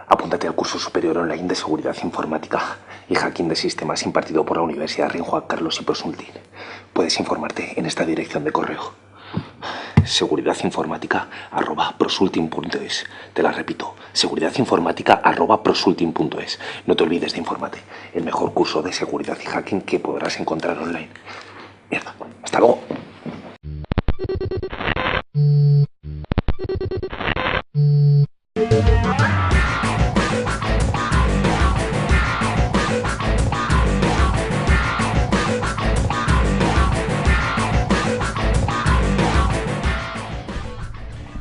Apúntate al curso superior online de seguridad informática y hacking de sistemas impartido por la Universidad Rey Juan Carlos y Prosultin. Puedes informarte en esta dirección de correo: seguridadinformática@prosultin.es. Te la repito: seguridadinformática@prosultin.es. No te olvides de informarte. El mejor curso de seguridad y hacking que podrás encontrar online. Mierda. Hasta luego.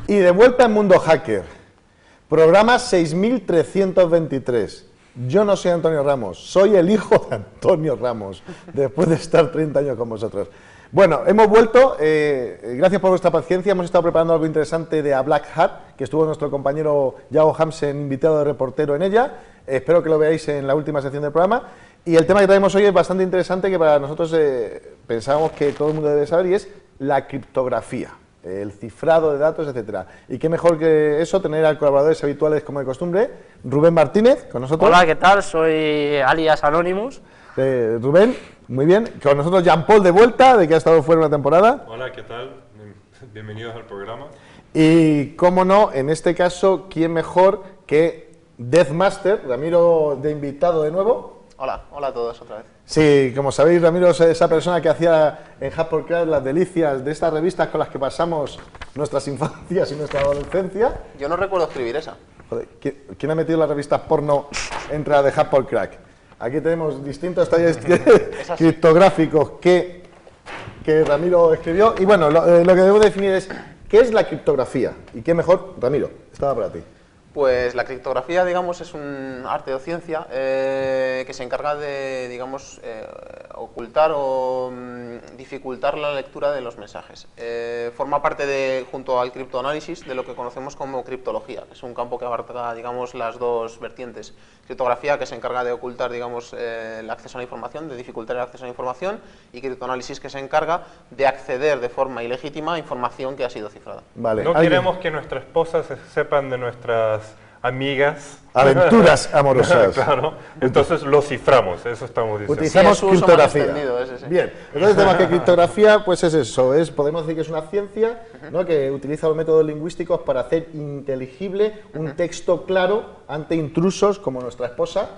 Y de vuelta en Mundo Hacker, programa 6323. Yo no soy Antonio Ramos, soy el hijo de Antonio Ramos, después de estar 30 años con vosotros. Bueno, hemos vuelto, gracias por vuestra paciencia, hemos estado preparando algo interesante de A Black Hat, que estuvo nuestro compañero Yago Hamsen, invitado de reportero en ella. Espero que lo veáis en la última sección del programa. Y el tema que traemos hoy es bastante interesante, que para nosotros pensábamos que todo el mundo debe saber, y es la criptografía. El cifrado de datos, etcétera. Y qué mejor que eso, tener a colaboradores habituales como de costumbre. Rubén Martínez, con nosotros. Hola, ¿qué tal? Soy alias Anonymous. Rubén, muy bien. Con nosotros Jean-Paul de vuelta, de que ha estado fuera una temporada. Hola, ¿qué tal? Bienvenidos al programa. Y, cómo no, en este caso, ¿quién mejor que Deathmaster, Ramiro, de invitado de nuevo? Hola, hola a todos otra vez. Sí, como sabéis, Ramiro es esa persona que hacía en Hack4Crack las delicias de estas revistas con las que pasamos nuestras infancias y nuestra adolescencia. Yo no recuerdo escribir esa. Joder, ¿quién ha metido las revistas porno entre la de Hack4Crack? Aquí tenemos distintos talleres criptográficos que Ramiro escribió. Y bueno, lo que debo definir es, ¿qué es la criptografía? Y qué mejor, Ramiro, estaba para ti. Pues la criptografía, digamos, es un arte o ciencia que se encarga de, digamos, ocultar o dificultar la lectura de los mensajes. Forma parte junto al criptoanálisis, de lo que conocemos como criptología, que es un campo que abarca, digamos, las dos vertientes. Criptografía, que se encarga de ocultar, digamos, el acceso a la información, de dificultar el acceso a la información, y criptoanálisis, que se encarga de acceder de forma ilegítima a información que ha sido cifrada. Vale. No queremos que nuestras esposas sepan de nuestras amigas. Aventuras amorosas. Claro. Entonces lo ciframos, eso estamos diciendo. Utilizamos Sí, es uso criptografía. más extendido, ese, sí. Bien, entonces tenemos que criptografía, pues es eso, podemos decir que es una ciencia, ¿no?, que utiliza los métodos lingüísticos para hacer inteligible un texto claro ante intrusos como nuestra esposa,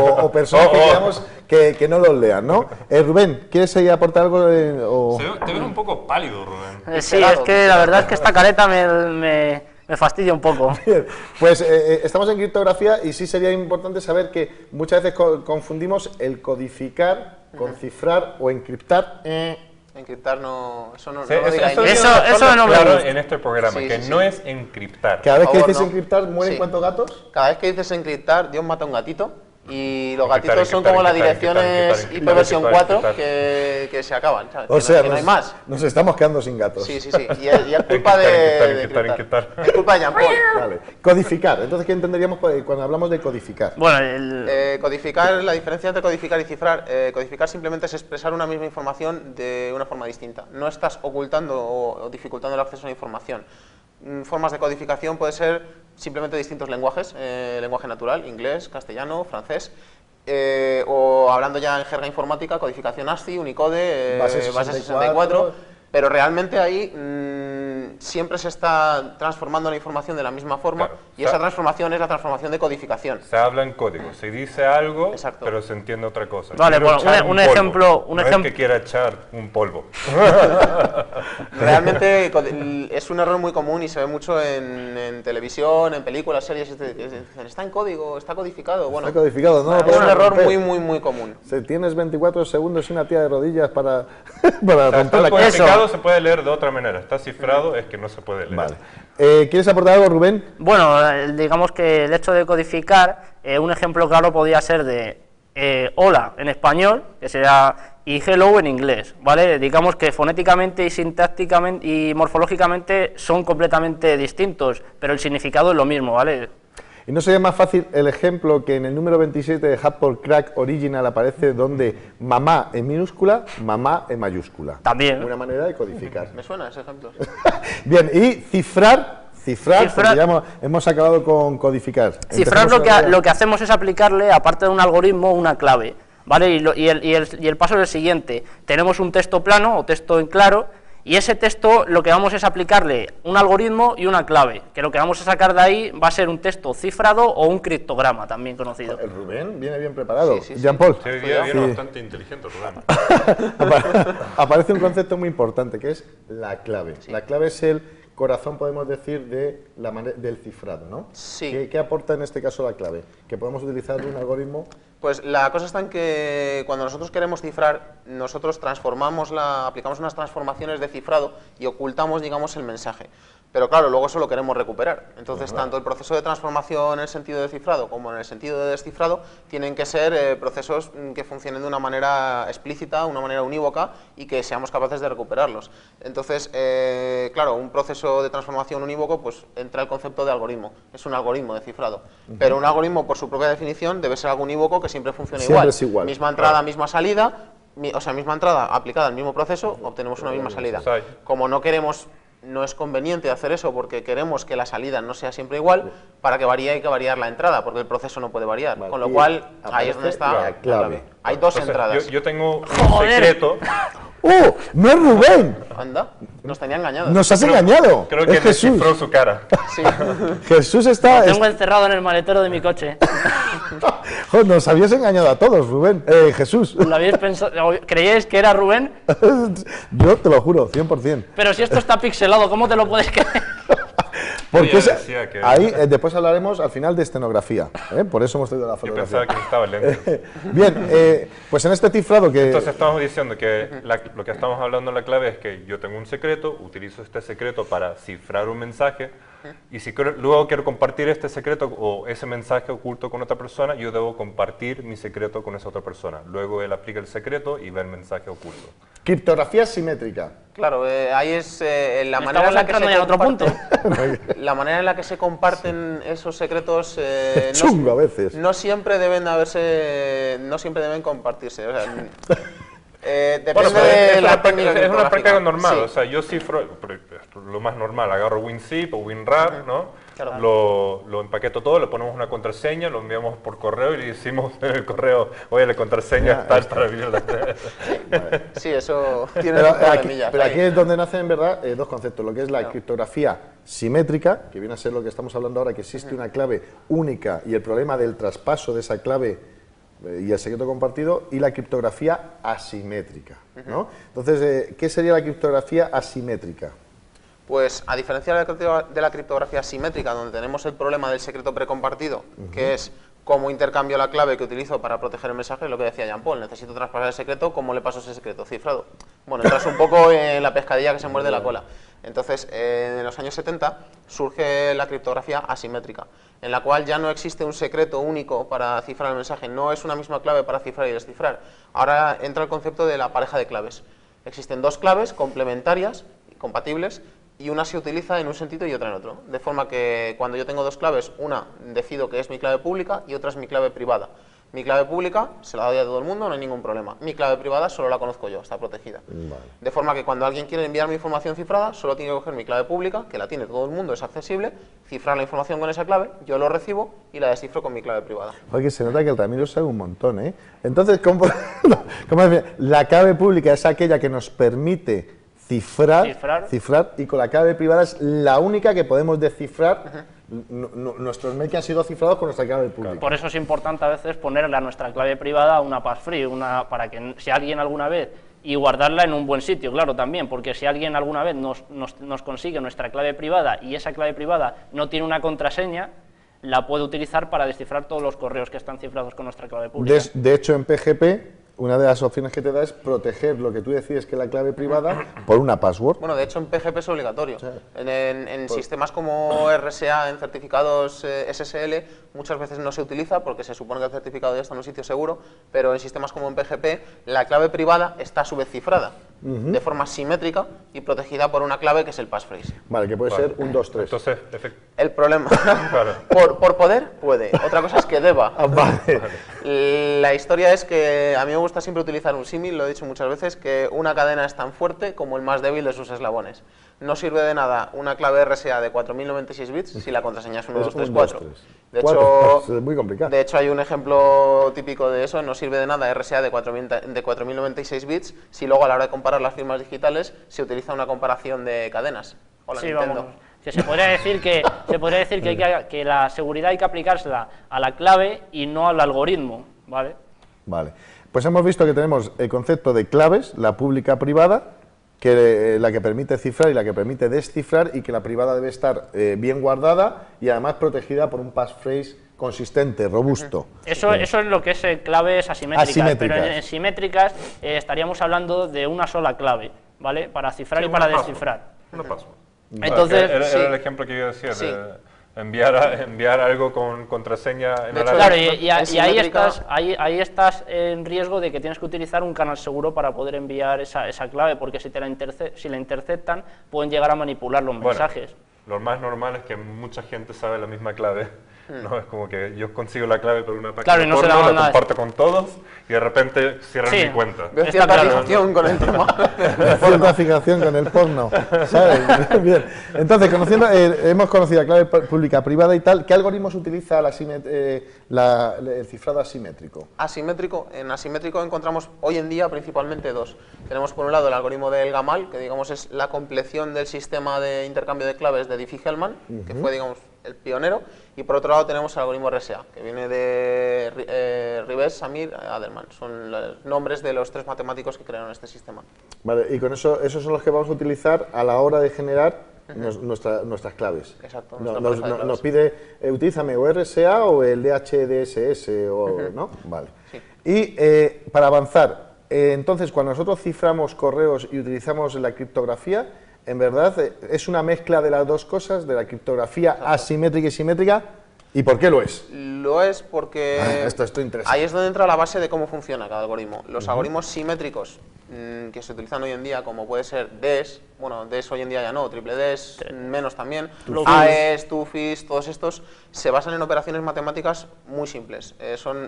o personas que digamos que no los lean, ¿no? Rubén, ¿quieres aportar algo? Te ves un poco pálido, Rubén. Sí, es que la verdad es que esta careta me fastidia un poco. Bien, pues estamos en criptografía y sí sería importante saber que muchas veces confundimos el codificar con cifrar o encriptar. Encriptar no... Eso no, Sí, no lo digáis. Eso no me claro gusta. en este programa, Sí, que sí, no sí. es encriptar. Cada vez que Por favor, dices no. encriptar, ¿mueren Sí. cuántos gatos? Cada vez que dices encriptar, Dios mata a un gatito, y los Encriptar, gatitos son encriptar, como las encriptar, direcciones encriptar, IP versión encriptar, 4 encriptar. que se acaban, ¿sabes? O sea, que no hay más. nos estamos quedando sin gatos. Sí, sí, sí. Y es culpa de encriptar. Es culpa de Jean-Paul. Vale. Codificar. Entonces, ¿qué entenderíamos cuando hablamos de codificar? Bueno, Codificar, la diferencia entre codificar y cifrar, codificar simplemente es expresar una misma información de una forma distinta. No estás ocultando o dificultando el acceso a la información. Formas de codificación pueden ser simplemente distintos lenguajes, lenguaje natural, inglés, castellano, francés, o hablando ya en jerga informática, codificación ASCII, Unicode, Base base 64, 64, pero realmente ahí siempre se está transformando la información de la misma forma, Claro. y esa transformación es la transformación de codificación. Se habla en código, se dice algo, Exacto. pero se entiende otra cosa. Vale, Quiero bueno, echar un polvo. ejemplo- un No ejemplo- es que quiera echar un polvo. Realmente es un error muy común y se ve mucho en televisión, en películas, series. Dicen, está en código, está codificado. Bueno, Está codificado, ¿no? es un error muy común. Si tienes 24 segundos y una tía de rodillas para O sea, romper está la codificado, se puede leer de otra manera. Está cifrado, es que no se puede leer. Vale. ¿Quieres aportar algo, Rubén? bueno, digamos que el hecho de codificar, un ejemplo claro podría ser de hola en español, que sería, y hello en inglés, ¿vale? Digamos que fonéticamente y sintácticamente y morfológicamente son completamente distintos, pero el significado es lo mismo, ¿vale? ¿Y no sería más fácil el ejemplo que en el número 27 de Hack4Crack Original aparece donde mamá en minúscula, mamá en mayúscula? También. Una manera de codificar. Me suena ese ejemplo. Bien, y cifrar, Cifrar, porque ya hemos acabado con codificar. Cifrar lo que hacemos es aplicarle, aparte de un algoritmo, una clave, ¿vale? Y el paso es el siguiente. Tenemos un texto plano o texto en claro, y ese texto lo que vamos es aplicarle un algoritmo y una clave, que lo que vamos a sacar de ahí va a ser un texto cifrado o un criptograma, también conocido. El Rubén viene bien preparado. Sí. Jean-Paul. Sí, hoy día viene bastante inteligente, Rubén. Aparece un concepto muy importante, que es la clave. Sí. La clave es el corazón, podemos decir, del cifrado, ¿no? Sí. ¿Qué aporta en este caso la clave? Que podemos utilizar un algoritmo. Pues la cosa está en que cuando nosotros queremos cifrar, nosotros aplicamos unas transformaciones de cifrado y ocultamos, digamos, el mensaje. Pero claro, luego eso lo queremos recuperar. Entonces, tanto el proceso de transformación en el sentido de cifrado como en el sentido de descifrado tienen que ser procesos que funcionen de una manera explícita, una manera unívoca y que seamos capaces de recuperarlos. Entonces, claro, un proceso de transformación unívoco, pues entra el concepto de algoritmo. Es un algoritmo de cifrado. Pero un algoritmo, por su propia definición, debe ser algo unívoco que siempre funcione igual. Es igual. Misma entrada, misma salida. O sea, misma entrada aplicada al mismo proceso, obtenemos una misma salida. Como no es conveniente hacer eso porque queremos que la salida no sea siempre igual, para que varíe hay que variar la entrada, porque el proceso no puede variar. Con lo cual, ahí es donde está la clave. Hay dos entradas. Yo tengo un secreto. ¡Oh! ¡No es Rubén! Anda, nos tenía engañado. ¡Nos has engañado! Creo que es Jesús. descifró su cara. Sí. Jesús está... Lo tengo encerrado en el maletero de mi coche. Joder, nos habías engañado a todos, Rubén. Jesús. ¿Lo habéis pensado? ¿Creíais que era Rubén? Yo te lo juro, 100%. Pero si esto está pixelado, ¿cómo te lo puedes creer? Porque que... ahí después hablaremos al final de escenografía, por eso hemos traído la fotografía. Yo pensaba que estaba lento. Bien, pues en este cifrado que... Entonces estamos diciendo que lo que estamos hablando en la clave es que yo tengo un secreto, utilizo este secreto para cifrar un mensaje, y si luego quiero compartir este secreto o ese mensaje oculto con otra persona, yo debo compartir mi secreto con esa otra persona. Luego él aplica el secreto y ve el mensaje oculto. Criptografía simétrica. Claro, ahí es la manera en la que se otro punto. La manera en la que se comparten esos secretos chungo a veces. no siempre deben compartirse. O sea, depende de la técnica. Es una práctica normal, sí. O sea, yo cifro lo más normal, agarro WinZip o WinRAR, ¿no? Claro. Lo empaqueto todo, le ponemos una contraseña, lo enviamos por correo y le decimos en el correo, oye, la contraseña tal para abrir la... Sí, eso tiene pero aquí es donde nacen en verdad dos conceptos, lo que es la criptografía simétrica, que viene a ser lo que estamos hablando ahora, que existe una clave única y el problema del traspaso de esa clave y el secreto compartido, y la criptografía asimétrica, ¿no? Entonces, ¿qué sería la criptografía asimétrica? Pues, a diferencia de la criptografía simétrica, donde tenemos el problema del secreto precompartido, que es cómo intercambio la clave que utilizo para proteger el mensaje, lo que decía Jean-Paul, necesito traspasar el secreto, ¿cómo le paso ese secreto cifrado? Bueno, entras un poco en la pescadilla que se muerde la cola. Entonces, en los años 70 surge la criptografía asimétrica, en la cual ya no existe un secreto único para cifrar el mensaje, no es una misma clave para cifrar y descifrar. Ahora entra el concepto de la pareja de claves. Existen dos claves complementarias, compatibles, y una se utiliza en un sentido y otra en otro. De forma que cuando yo tengo dos claves, una decido que es mi clave pública y otra es mi clave privada. Mi clave pública se la doy a todo el mundo, no hay ningún problema. Mi clave privada solo la conozco yo, está protegida. Vale. De forma que cuando alguien quiere enviarme información cifrada, solo tiene que coger mi clave pública, que la tiene todo el mundo, es accesible, cifrar la información con esa clave, yo lo recibo y la descifro con mi clave privada. Oye, se nota que el Ramiro sabe un montón, ¿eh? Entonces, ¿cómo la clave pública es aquella que nos permite cifrar, y con la clave privada es la única que podemos descifrar nuestros mails que han sido cifrados con nuestra clave pública? Por eso es importante a veces ponerle a nuestra clave privada una passfree, para que si alguien alguna vez, y guardarla en un buen sitio, claro, también, porque si alguien alguna vez nos consigue nuestra clave privada y esa clave privada no tiene una contraseña, la puede utilizar para descifrar todos los correos que están cifrados con nuestra clave pública. De hecho, en PGP, una de las opciones que te da es proteger lo que tú decides que es la clave privada por una password. Bueno, de hecho en PGP es obligatorio. Sí. En sistemas como RSA, en certificados SSL, muchas veces no se utiliza porque se supone que el certificado ya está en un sitio seguro, pero en sistemas como en PGP, la clave privada está a su vez cifrada. de forma simétrica y protegida por una clave que es el passphrase. Vale, que puede ser 1, 2, 3. Entonces, El problema, claro. por poder, puede. Otra cosa es que deba. Vale. La historia es que a mí me gusta siempre utilizar un símil, lo he dicho muchas veces, que una cadena es tan fuerte como el más débil de sus eslabones. No sirve de nada una clave RSA de 4096 bits si la contraseña es 1, 2, 3, 4. De hecho, es muy complicado. de hecho, hay un ejemplo típico de eso. No sirve de nada RSA de 4096 bits si luego a la hora de comparar las firmas digitales se utiliza una comparación de cadenas. Hola, Sí, Nintendo. vamos. Que se podría decir que la seguridad hay que aplicársela a la clave y no al algoritmo, ¿vale? Vale. Pues hemos visto que tenemos el concepto de claves, la pública privada, que la que permite cifrar y la que permite descifrar, y que la privada debe estar bien guardada y además protegida por un passphrase consistente, robusto. Eso es lo que es claves asimétricas, Asimétricas. pero en simétricas estaríamos hablando de una sola clave, ¿vale? Para cifrar Sí, y para una password. descifrar. Una password. Entonces, era sí. el ejemplo que yo decía, Sí. de enviar algo con contraseña en De hecho, horario. Claro, En y ahí simétrica- estás en riesgo de que tienes que utilizar un canal seguro para poder enviar esa clave, porque si la interceptan, pueden llegar a manipular los Bueno, mensajes. lo más normal es que mucha gente sabe la misma clave. No es como que yo consigo la clave por una página Claro, y no se la porno, dan la a- comparto con todos y de repente cierran Sí. mi cuenta. Veo Está cierta claro. fijación con el tema. Cierta fijación con el porno, ¿sabes? Bien. Entonces, hemos conocido la clave pública privada y tal. ¿Qué algoritmos utiliza el cifrado asimétrico? En asimétrico encontramos hoy en día principalmente dos. Tenemos por un lado el algoritmo del Gamal, que digamos es la compleción del sistema de intercambio de claves de Diffie-Hellman, que fue digamos el pionero, y por otro lado tenemos el algoritmo RSA, que viene de Rives, Samir, Adelman. Son los nombres de los tres matemáticos que crearon este sistema. Vale, y con eso, esos son los que vamos a utilizar a la hora de generar nuestras claves. Exacto, No- nuestra pareja de claves. nos pide, utilízame o RSA o el DHDSS, ¿no? Vale. Sí. Y para avanzar, entonces, cuando nosotros ciframos correos y utilizamos la criptografía, en verdad es una mezcla de las dos cosas, de la criptografía asimétrica y simétrica. ¿Y por qué lo es? Lo es porque Esto interesa. ahí es donde entra la base de cómo funciona cada algoritmo. Los algoritmos simétricos que se utilizan hoy en día, como puede ser DES, bueno, DES hoy en día ya no, triple DES, menos también, AES, TUFIS, todos estos se basan en operaciones matemáticas muy simples.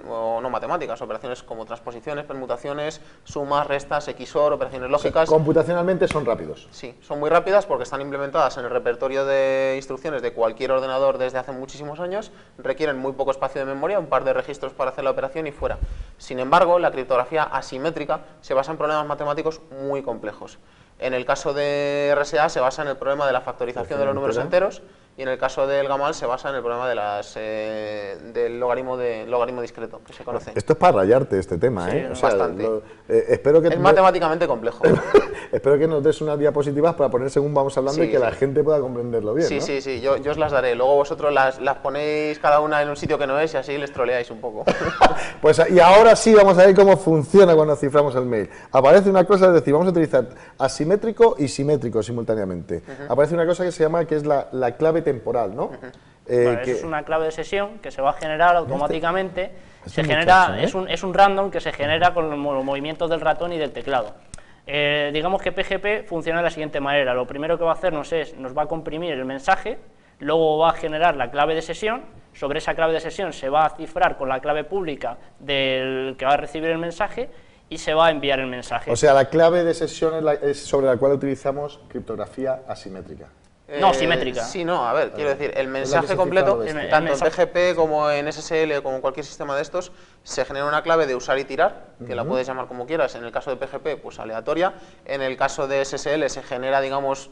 O no matemáticas, operaciones como transposiciones, permutaciones, sumas, restas, XOR, operaciones lógicas. Computacionalmente son rápidos. Sí, son muy rápidas porque están implementadas en el repertorio de instrucciones de cualquier ordenador desde hace muchísimos años, requieren muy poco espacio de memoria, un par de registros para hacer la operación y fuera. Sin embargo, la criptografía asimétrica se basa en problemas matemáticos muy complejos. En el caso de RSA se basa en el problema de la factorización de los números enteros, y en el caso del Gamal se basa en el problema de del logaritmo discreto, que se conoce. Esto es para rayarte este tema, Sí, ¿eh? bastante. Espero que Es matemáticamente complejo. espero que nos des unas diapositivas para poner según vamos hablando Sí, y que sí. la gente pueda comprenderlo bien, Sí, ¿no? sí, yo os las daré. Luego vosotros las ponéis cada una en un sitio que no es y así les troleáis un poco. Pues y ahora sí vamos a ver cómo funciona cuando ciframos el mail. Aparece una cosa, es decir, vamos a utilizar asimétrico y simétrico simultáneamente. Aparece una cosa que se llama, que es la clave temporal, ¿no? Vale, que- eso es una clave de sesión que se va a generar automáticamente. Este Se muchacho, genera, ¿eh? es un random que se genera con los movimientos del ratón y del teclado. Digamos que PGP funciona de la siguiente manera. Lo primero que va a hacernos nos va a comprimir el mensaje, luego va a generar la clave de sesión. Sobre esa clave de sesión se va a cifrar con la clave pública del que va a recibir el mensaje y se va a enviar el mensaje. O sea, la clave de sesión es sobre la cual utilizamos criptografía asimétrica. No, simétrica. Sí, no, a ver, quiero decir, el que mensaje se completo, cifra lo de esto. tanto El en mensaje. PGP como en SSL como en cualquier sistema de estos, se genera una clave de usar y tirar, que la puedes llamar como quieras. En el caso de PGP, pues aleatoria. En el caso de SSL se genera, digamos,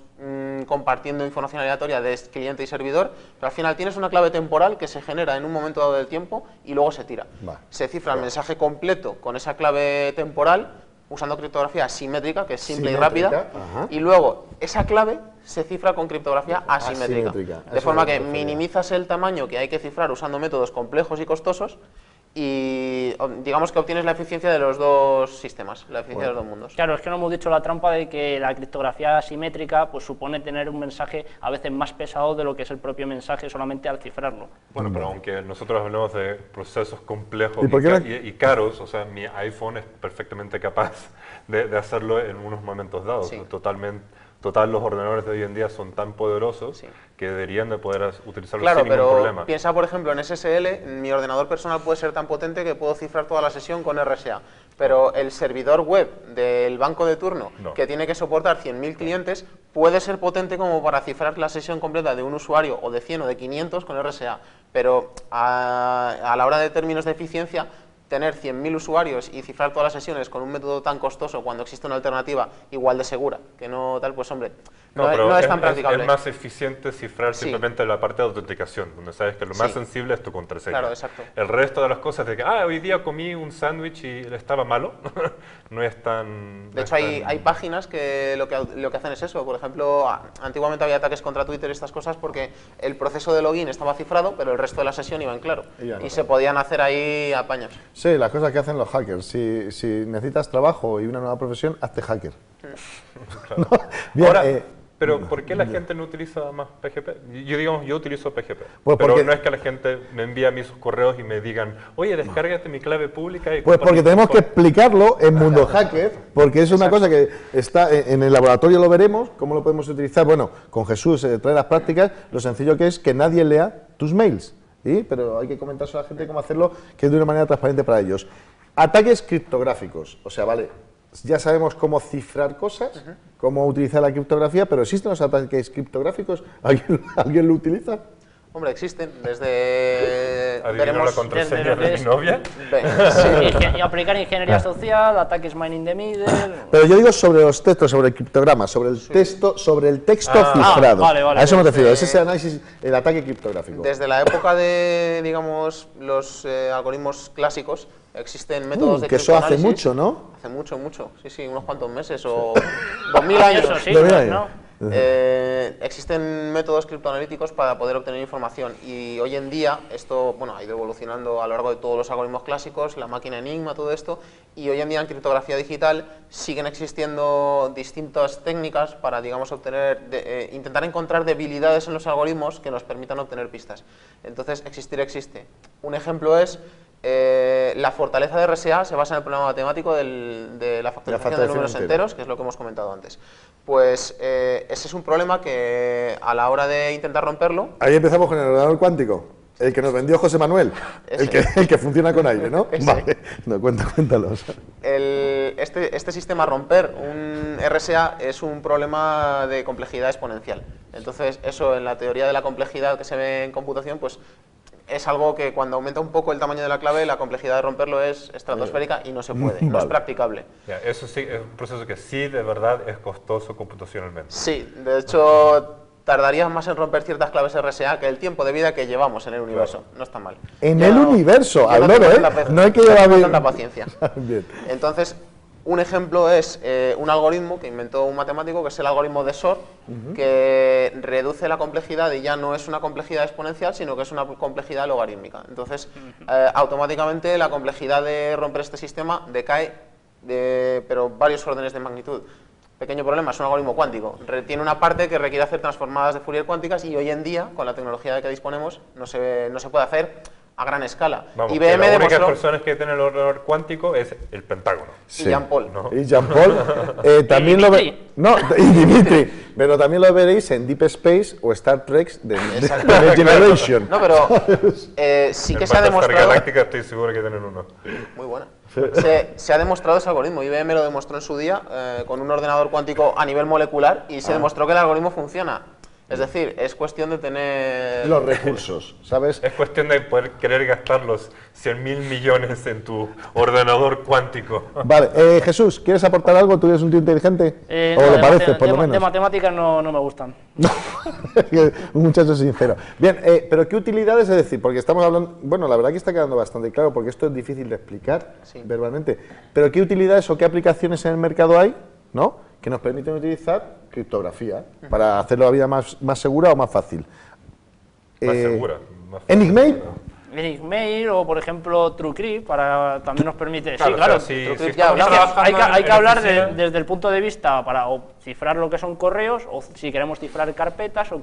compartiendo información aleatoria de cliente y servidor, pero al final tienes una clave temporal que se genera en un momento dado del tiempo y luego se tira. Vale. Se cifra el mensaje completo con esa clave temporal, usando criptografía simétrica, que es simple y Simétrica, rápida, ajá. y luego esa clave se cifra con criptografía asimétrica. Asimétrica, De eso forma es lo que que refería. minimizas el tamaño que hay que cifrar usando métodos complejos y costosos y digamos que obtienes la eficiencia de los dos sistemas, la eficiencia de los dos mundos. Claro, es que no hemos dicho la trampa de que la criptografía asimétrica pues supone tener un mensaje a veces más pesado de lo que es el propio mensaje solamente al cifrarlo. Bueno, pero aunque nosotros hablemos de procesos complejos ¿Y por qué no? y caros, o sea, mi iPhone es perfectamente capaz de hacerlo en unos momentos dados. Sí. Total, los ordenadores de hoy en día son tan poderosos Sí. que deberían de poder utilizarlos Claro, sin ningún pero problema. piensa, por ejemplo, en SSL, mi ordenador personal puede ser tan potente que puedo cifrar toda la sesión con RSA, pero el servidor web del banco de turno, No. que tiene que soportar 100.000 clientes, puede ser potente como para cifrar la sesión completa de un usuario, o de 100 o de 500 con RSA, pero a la hora de términos de eficiencia, tener 100.000 usuarios y cifrar todas las sesiones con un método tan costoso cuando existe una alternativa igual de segura, que no tal, pues hombre, no es tan practicable. Es más eficiente cifrar Sí. simplemente la parte de autenticación, donde sabes que lo más Sí. sensible es tu contraseña. Claro, exacto. El resto de las cosas de que, hoy día comí un sándwich y estaba malo, no es tan... De hecho, hay páginas que lo que hacen es eso. Por ejemplo, antiguamente había ataques contra Twitter y estas cosas porque el proceso de login estaba cifrado, pero el resto de la sesión iba en claro. Y ya no. Y se podían hacer ahí apaños. Sí, las cosas que hacen los hackers. Si necesitas trabajo y una nueva profesión, hazte hacker. ¿No? Bien, Ahora, pero ¿por qué la gente no utiliza más PGP? Yo utilizo PGP, Pues pero porque- no es que la gente me envíe a mí sus correos y me digan, oye, descárgate mi clave pública y pues porque comparte tenemos con-". que explicarlo en Mundo Hacker, porque es una cosa que está en el laboratorio, lo veremos, cómo lo podemos utilizar. Bueno, con Jesús trae las prácticas, lo sencillo que es que nadie lea tus mails, ¿sí? Pero hay que comentarse a la gente cómo hacerlo, que es de una manera transparente para ellos. Ataques criptográficos, o sea, vale, ya sabemos cómo cifrar cosas, cómo utilizar la criptografía, pero ¿existen los ataques criptográficos? ¿Alguien lo utiliza? Hombre, existen. Desde... ¿Adivinar la contraseña desde de mi novia? Sí. Y aplicar ingeniería social, ataques mining the middle... Pero yo digo sobre los textos, sobre el criptograma, sobre el texto Ah, cifrado. vale, vale. A eso me refiero, Desde- es ese análisis, el ataque criptográfico. Desde la época de, digamos, los algoritmos clásicos, existen métodos de que eso hace criptoanálisis. mucho, ¿no? Hace mucho. Sí, unos cuantos meses o 2000 años. Eso sí, Lo mira ¿no? Existen métodos criptoanalíticos para poder obtener información y hoy en día esto ha ido evolucionando a lo largo de todos los algoritmos clásicos, la máquina Enigma, todo esto, y hoy en día en criptografía digital siguen existiendo distintas técnicas para, digamos, intentar encontrar debilidades en los algoritmos que nos permitan obtener pistas. Entonces, existir existe. Un ejemplo es la fortaleza de RSA se basa en el problema matemático de la factorización de números enteros, que es lo que hemos comentado antes. Pues ese es un problema que a la hora de intentar romperlo... Ahí empezamos con el ordenador cuántico, el que nos vendió José Manuel, el que funciona con aire, ¿no? Ese. Vale, no, cuéntalos. Este sistema romper un RSA es un problema de complejidad exponencial. Entonces, eso en la teoría de la complejidad que se ve en computación, pues es algo que cuando aumenta un poco el tamaño de la clave, la complejidad de romperlo es estratosférica y no se puede, no es practicable. Ya, eso sí es un proceso que sí, de verdad, es costoso computacionalmente. Sí, de hecho, tardarías más en romper ciertas claves RSA que el tiempo de vida que llevamos en el universo. No está mal. En Yo el no- universo, yo al no loro, tengo ¿eh? tanta No hay que no llevar tengo bien- tanta paciencia. Bien. Entonces, un ejemplo es un algoritmo que inventó un matemático, que es el algoritmo de Shor, que reduce la complejidad y ya no es una complejidad exponencial, sino que es una complejidad logarítmica. Entonces, automáticamente la complejidad de romper este sistema decae, pero varios órdenes de magnitud. Pequeño problema, es un algoritmo cuántico. Tiene una parte que requiere hacer transformadas de Fourier cuánticas y hoy en día, con la tecnología de que disponemos, no se puede hacer a gran escala. Vamos, IBM que las únicas demostró... personas que tienen el ordenador cuántico es el Pentágono. Y Jean-Paul. ¿no? Y Jean-Paul, también Y lo Dimitri. No, y Dimitri, pero también lo veréis en Deep Space o Star Trek de Next Generation. No, pero sí que En se ha Battlestar demostrado... Galáctica estoy seguro que tienen uno. Muy buena. Se ha demostrado ese algoritmo. IBM lo demostró en su día con un ordenador cuántico a nivel molecular y se demostró que el algoritmo funciona. Es decir, es cuestión de tener... Los recursos, ¿sabes? Es cuestión de poder querer gastar los 100.000 millones en tu ordenador cuántico. Vale, Jesús, ¿quieres aportar algo? ¿Tú eres un tío inteligente? ¿O No, lo de pareces, por lo de menos? matemáticas no me gustan. Un muchacho sincero. Bien, pero ¿qué utilidades? Es decir, porque estamos hablando... Bueno, la verdad que está quedando bastante claro, porque esto es difícil de explicar verbalmente. Pero ¿qué utilidades o qué aplicaciones en el mercado hay, ¿no?, que nos permiten utilizar criptografía para hacer la vida más segura o más fácil? Más segura. Más fácil. ¿Enigmail? Enigmail o, por ejemplo, TrueCrypt, también nos permite... Claro, sí, claro, o sea, si TrueCrypt estamos ya es que trabajando hay que en hablar oficina, desde el punto de vista para o cifrar lo que son correos, o si queremos cifrar carpetas, o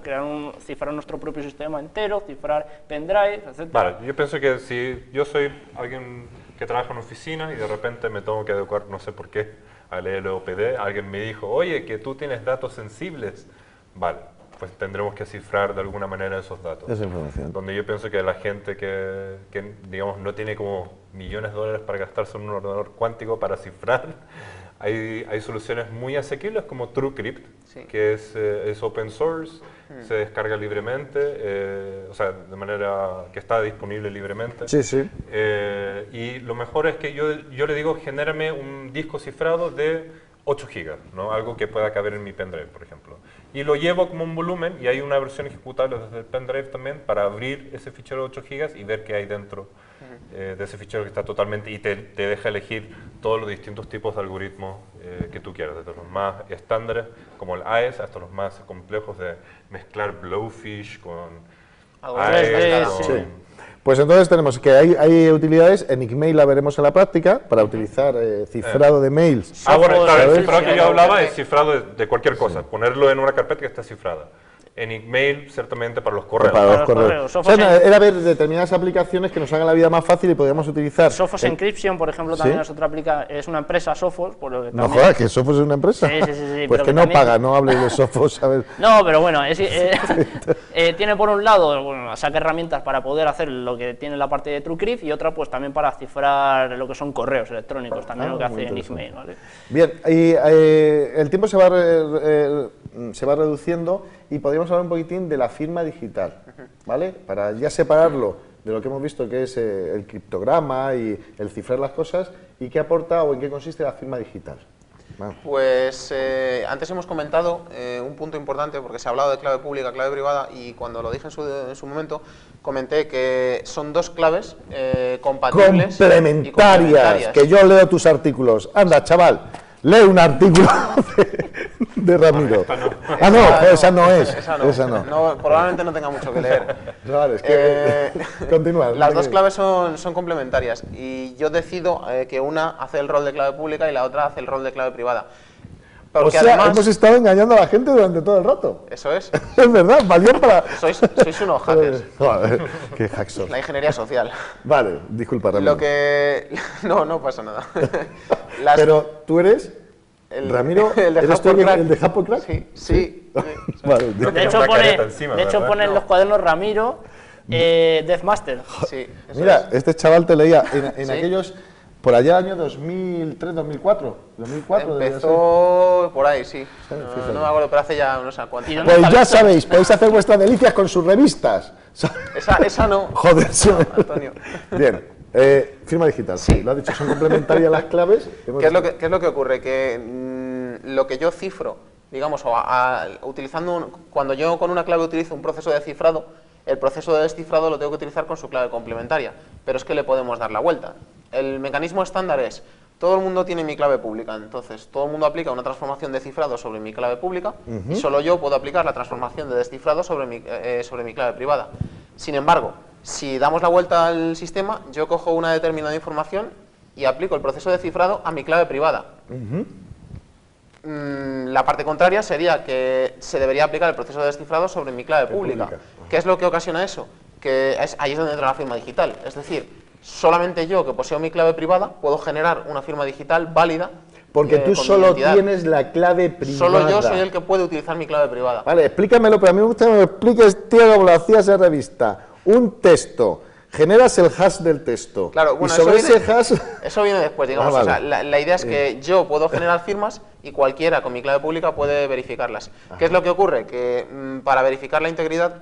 cifrar nuestro propio sistema entero, cifrar pendrive, etc. Vale, yo pienso que si yo soy alguien que trabaja en oficina y de repente me tengo que adecuar, no sé por qué, al LOPD, alguien me dijo, oye, que tú tienes datos sensibles. Vale, pues tendremos que cifrar de alguna manera esos datos. Esa información. Donde yo pienso que la gente que digamos, no tiene como millones de dólares para gastarse en un ordenador cuántico para cifrar, hay soluciones muy asequibles como TrueCrypt, Sí. que es open source, se descarga libremente, o sea, de manera que está disponible libremente. Sí, sí. Y lo mejor es que yo le digo, genérame un disco cifrado de 8 gigas, ¿no? Algo que pueda caber en mi pendrive, por ejemplo. Y lo llevo como un volumen y hay una versión ejecutable desde el pendrive también para abrir ese fichero de 8 gigas y ver qué hay dentro de ese fichero que está totalmente... Y te deja elegir todos los distintos tipos de algoritmos que tú quieras, desde los más estándares, como el AES, hasta los más complejos de mezclar Blowfish con AES, sí. con... Sí. Pues entonces tenemos que hay utilidades, Enigmail la veremos en la práctica, para utilizar cifrado de mails. Bueno, claro, el ¿sabes? cifrado que Sí, yo hablaba es sí. cifrado de cualquier cosa, ponerlo en una carpeta que esté cifrada. Enigmail, ciertamente para los correos. Para los los correos. correos. O sea, era ver determinadas aplicaciones que nos hagan la vida más fácil y podríamos utilizar. Sophos el- Encryption, por ejemplo, también ¿Sí? es una empresa Sophos, por lo que No también... jodas, que Sophos es una empresa. Sí, sí, sí, sí, Pues pero que que no también- paga, no hables de Sophos, a ver. No, pero bueno, tiene por un lado, saca herramientas para poder hacer lo que tiene la parte de TrueCrypt y otra pues también para cifrar lo que son correos electrónicos, también lo que muy hace interesante. Enigmail, ¿vale? Bien, y el tiempo se va reduciendo y podríamos hablar un poquitín de la firma digital, ¿vale? Para ya separarlo de lo que hemos visto que es el criptograma y el cifrar las cosas y qué aporta o en qué consiste la firma digital. Vamos. Pues antes hemos comentado un punto importante porque se ha hablado de clave pública, clave privada y cuando lo dije en su momento comenté que son dos claves compatibles y Complementarias, que yo leo tus artículos. Anda, chaval, lee un artículo de Ramiro. Ah, no, esa no es. Esa no, probablemente no tenga mucho que leer. Vale, es que continúa. Las dos claves son complementarias y yo decido que una hace el rol de clave pública y la otra hace el rol de clave privada. O Porque sea, además, hemos estado engañando a la gente durante todo el rato. eso es, Es verdad, valió para... sois unos hackers. Joder, qué hackers. La ingeniería social. Vale, disculpa, Ramiro. Lo que... No pasa nada. Las- Pero tú eres... Ramiro, el de ¿eres tú Hackcrack. el de Hackcrack? Sí, sí. Vale, De hecho una pone, careta encima, de hecho ¿verdad? pone en los cuadernos Ramiro, Deathmaster. Sí, eso mira, es. este chaval te leía en Sí. aquellos... Por allá año 2003, 2004. 2004 debería ser. Empezó por ahí, sí. fíjate. No me acuerdo, pero hace ya no sé cuánto. ¿Y dónde Pues está ya esto? sabéis, podéis hacer vuestras delicias con sus revistas. Esa no. Joder, sí. Antonio. Bien, firma digital. Sí. Lo has dicho, son complementarias las claves. ¿Qué es lo que ocurre? Que lo que yo cifro, digamos, utilizando cuando yo con una clave utilizo un proceso de cifrado, el proceso de descifrado lo tengo que utilizar con su clave complementaria, pero es que le podemos dar la vuelta. El mecanismo estándar es, todo el mundo tiene mi clave pública, entonces todo el mundo aplica una transformación de cifrado sobre mi clave pública y solo yo puedo aplicar la transformación de descifrado sobre mi clave privada. Sin embargo, si damos la vuelta al sistema, yo cojo una determinada información y aplico el proceso de cifrado a mi clave privada. La parte contraria sería que se debería aplicar el proceso de descifrado sobre mi clave pública. ¿Qué es lo que ocasiona eso? Ahí es donde entra la firma digital. Es decir, solamente yo, que poseo mi clave privada, puedo generar una firma digital válida. Porque tú con mi solo identidad. tienes la clave privada. Solo yo soy el que puede utilizar mi clave privada. Vale, explícamelo, pero a mí me gusta que me lo expliques, tío, como lo hacías en revista. Un texto, generas el hash del texto. Claro, bueno, y sobre eso viene- ese hash... Eso viene después, digamos. Ah, O sea, vale. la idea es que yo puedo generar firmas y cualquiera con mi clave pública puede verificarlas. ¿Qué es lo que ocurre? Que para verificar la integridad,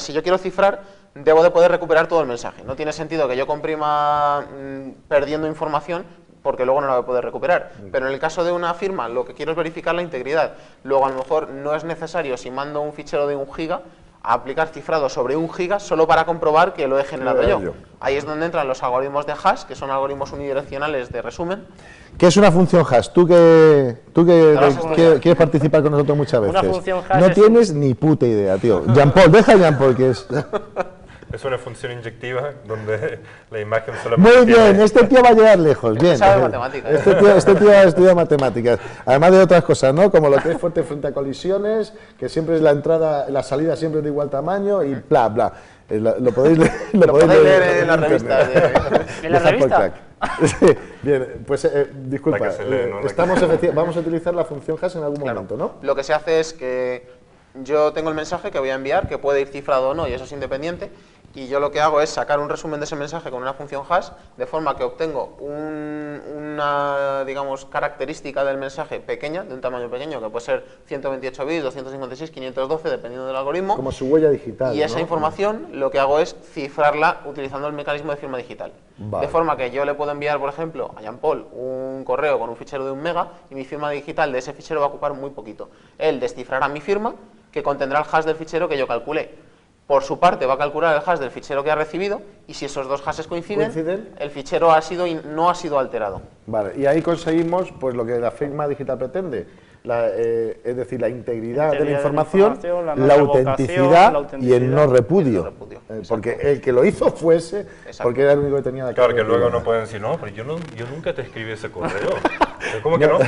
si yo quiero cifrar, debo de poder recuperar todo el mensaje. No tiene sentido que yo comprima perdiendo información porque luego no la voy a poder recuperar. Pero en el caso de una firma, lo que quiero es verificar la integridad. Luego, a lo mejor, no es necesario, si mando un fichero de 1 giga, a aplicar cifrado sobre 1 giga solo para comprobar que lo he generado yo. Ahí es donde entran los algoritmos de hash, que son algoritmos unidireccionales de resumen. ¿Qué es una función hash? Tú que vas a explicar. quieres participar con nosotros muchas veces. Una función hash no es tienes ni puta idea, tío. Jean Paul, deja a Jean Paul, que es... Es una función inyectiva donde la imagen solamente Muy bien, este tío va a llegar lejos. Bien. Sabe matemáticas. Este tío ha estudiado matemáticas. Además de otras cosas, ¿no? Como lo que es fuerte frente a colisiones, que siempre es la entrada, la salida siempre es de igual tamaño y bla, bla. Lo podéis leer, Lo podéis leer en la revista. ¿En la revista? Sí, bien, pues disculpa, La que se lee, ¿no? vamos a utilizar la función hash en algún momento, ¿no? Lo que se hace es que yo tengo el mensaje que voy a enviar, que puede ir cifrado o no, y eso es independiente, y yo lo que hago es sacar un resumen de ese mensaje con una función hash, de forma que obtengo una, digamos, característica del mensaje pequeña, de un tamaño pequeño, que puede ser 128 bits, 256, 512, dependiendo del algoritmo. Como su huella digital, Y esa ¿no? información lo que hago es cifrarla utilizando el mecanismo de firma digital. Vale. De forma que yo le puedo enviar, por ejemplo, a Jean-Paul un correo con un fichero de 1 mega y mi firma digital de ese fichero va a ocupar muy poquito. Él descifrará mi firma, que contendrá el hash del fichero que yo calculé. Por su parte va a calcular el hash del fichero que ha recibido y si esos dos hashes coinciden, el fichero no ha sido alterado. Vale, y ahí conseguimos pues lo que la firma digital pretende, es decir, la integridad de la información, la autenticidad y el no repudio. Porque el que lo hizo fuese, porque era el único que tenía la Claro, carga que luego privada. no pueden decir, no, pero yo nunca te escribí ese correo. ¿Cómo que no?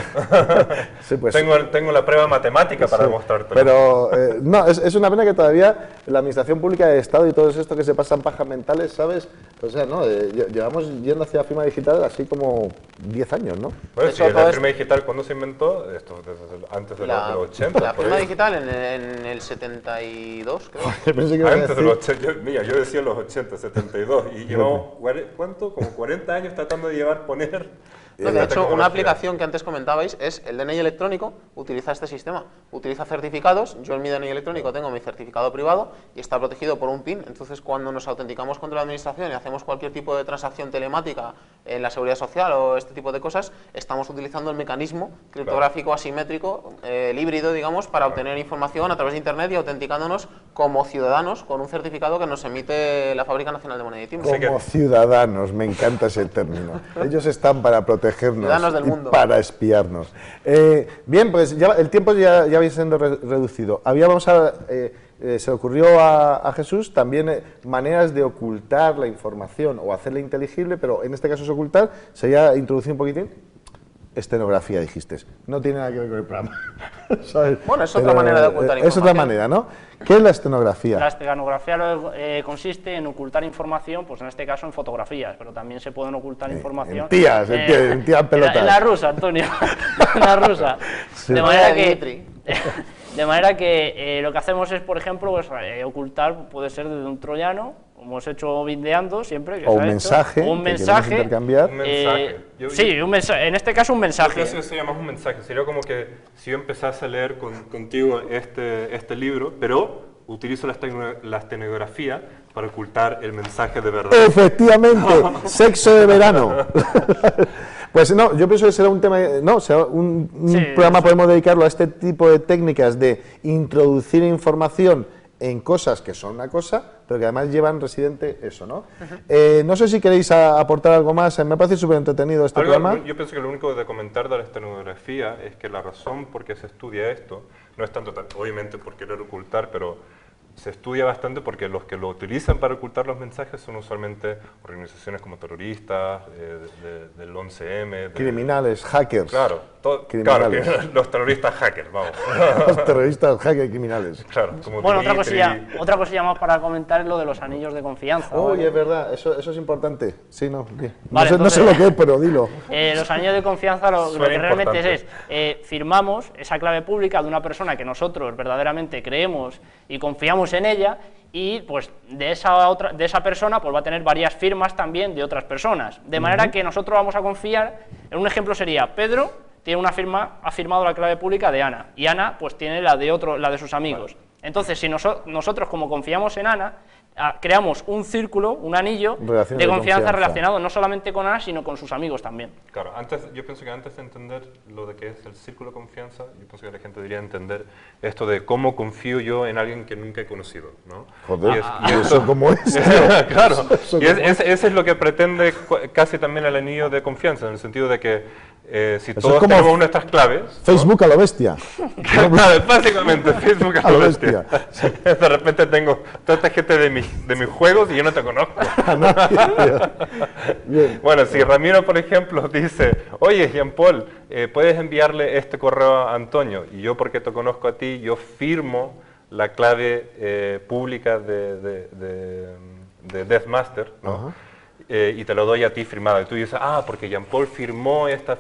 Sí, pues, tengo la prueba matemática para demostrártelo. pero no, es una pena que todavía la administración pública de Estado y todo esto que se pasan pajas mentales, ¿sabes? O sea, no, llevamos yendo hacia la firma digital así como 10 años, ¿no? Bueno, De sí, hecho, la todo firma digital, ¿cuándo se inventó? Esto, antes de los 80. La por firma ahí. digital en el 72, creo. Yo pensé que iba a Antes de decir- los 80, mira, yo decía los 80, 72, y llevamos, ¿cuánto? Como 40 años tratando de poner... No, de la hecho, una tecnología. aplicación que antes comentabais es el DNI electrónico, utiliza este sistema, utiliza certificados, yo en mi DNI electrónico tengo mi certificado privado y está protegido por un PIN, entonces cuando nos autenticamos contra la administración y hacemos cualquier tipo de transacción telemática en la seguridad social o este tipo de cosas, estamos utilizando el mecanismo criptográfico asimétrico, el híbrido, digamos, para obtener información a través de Internet y autenticándonos como ciudadanos con un certificado que nos emite la Fábrica Nacional de Moneda y Timbre. Como ciudadanos, me encanta ese término. Ellos están para protegernos Ciudadanos del y mundo. para espiarnos. Bien, pues ya, el tiempo ya va siendo reducido. Se le ocurrió a Jesús también maneras de ocultar la información o hacerla inteligible, pero en este caso es ocultar, sería introducir un poquitín. Estenografía, dijiste. No tiene nada que ver con el programa. ¿Sabes? Bueno, es otra manera de ocultar Es otra información. manera, ¿no? ¿Qué es la estenografía? La estenografía consiste en ocultar información, pues en este caso en fotografías, pero también se pueden ocultar información. en tías, en tías pelotas. En la rusa, Antonio. En la rusa. Sí. De manera Dimitri. que, de manera que lo que hacemos es, por ejemplo, pues, ocultar, puede ser desde un troyano, como hemos hecho bindeando siempre. Que O se un ha hecho, mensaje, o un que queremos mensaje. intercambiar. Un mensaje. Sí, un mensaje. En este caso un Yo mensaje. creo que eso sería más un mensaje. Sería como que si yo empezase a leer contigo este libro, pero utilizo la estenografía para ocultar el mensaje de verdad. Efectivamente, sexo de verano. Pues no, yo pienso que será un tema, no, será un Sí, programa, eso. podemos dedicarlo a este tipo de técnicas de introducir información en cosas que son una cosa, pero que además llevan residente eso, ¿no? No sé si queréis aportar algo más, me parece súper entretenido este programa. Yo pienso que lo único de comentar de la estenografía es que la razón por qué se estudia esto no es tanto, obviamente, por querer ocultar, pero se estudia bastante porque los que lo utilizan para ocultar los mensajes son usualmente organizaciones como terroristas, del 11M. Criminales, hackers. Claro, Criminales. claro, los terroristas hackers, vamos. Los terroristas, hackers, criminales. Claro, como Bueno, Dimitri. otra cosilla más para comentar es lo de los anillos de confianza. Uy, ¿vale? es verdad, eso es importante. Sí, no, bien. Vale, no sé entonces- lo que es, pero dilo. Los anillos de confianza lo Suena que realmente importante. es firmamos esa clave pública de una persona que nosotros verdaderamente creemos y confiamos en ella, y pues de esa persona pues va a tener varias firmas también de otras personas, de manera que nosotros vamos a confiar. En un ejemplo sería Pedro tiene una firma, ha firmado la clave pública de Ana, y Ana pues tiene la de sus amigos. Entonces, si nosotros, como confiamos en Ana, creamos un círculo, un anillo Relaciones de de confianza confianza. relacionado no solamente con Ana, sino con sus amigos también. Claro, yo pienso que antes de entender lo de que es el círculo de confianza, yo pienso que la gente debería entender esto de cómo confío yo en alguien que nunca he conocido, ¿no? Joder, Y ¿y eso cómo es? claro, Eso y ese es lo que pretende casi también el anillo de confianza, en el sentido de que si Eso todos es como tenemos nuestras claves... ¿no? Facebook a lo bestia. Claro, básicamente Facebook A lo bestia. De repente tengo toda esta gente de mis juegos y yo no te conozco. A nadie, tío. Bien. Bueno, si Ramiro, por ejemplo, dice, oye, Jean-Paul, puedes enviarle este correo a Antonio, y yo, porque te conozco a ti, yo firmo la clave pública de Deathmaster, ¿no? Ajá. Y te lo doy a ti firmada. Y tú dices, porque Jean-Paul firmó esta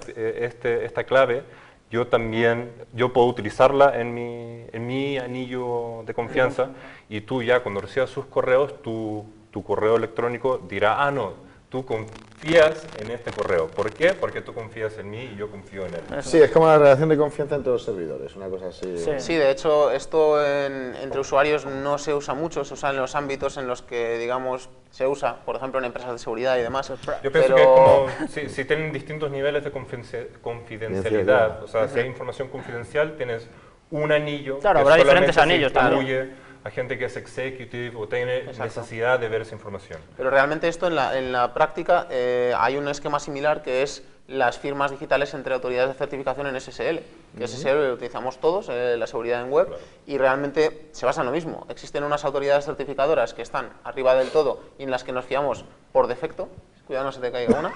clave, yo también, yo puedo utilizarla en mi anillo de confianza, y tú ya cuando recibas sus correos, tu correo electrónico dirá, no, tú confías en este correo. ¿Por qué? Porque tú confías en mí y yo confío en él. Sí, es como la relación de confianza entre los servidores, una cosa así. Sí. Sí, de hecho, esto entre usuarios no se usa mucho, se usa en los ámbitos en los que, digamos, se usa, por ejemplo, en empresas de seguridad y demás. Yo pienso que es como, si tienen distintos niveles de confidencialidad, o sea, si hay información confidencial, tienes un anillo Claro, que habrá diferentes solamente anillos se también. distribuye a gente que es executive o tiene necesidad de ver esa información. Pero realmente esto en la práctica hay un esquema similar que es las firmas digitales entre autoridades de certificación en SSL, que SSL lo utilizamos todos, la seguridad en web, Claro. y realmente se basa en lo mismo. Existen unas autoridades certificadoras que están arriba del todo y en las que nos fiamos por defecto, cuidado no se te caiga una,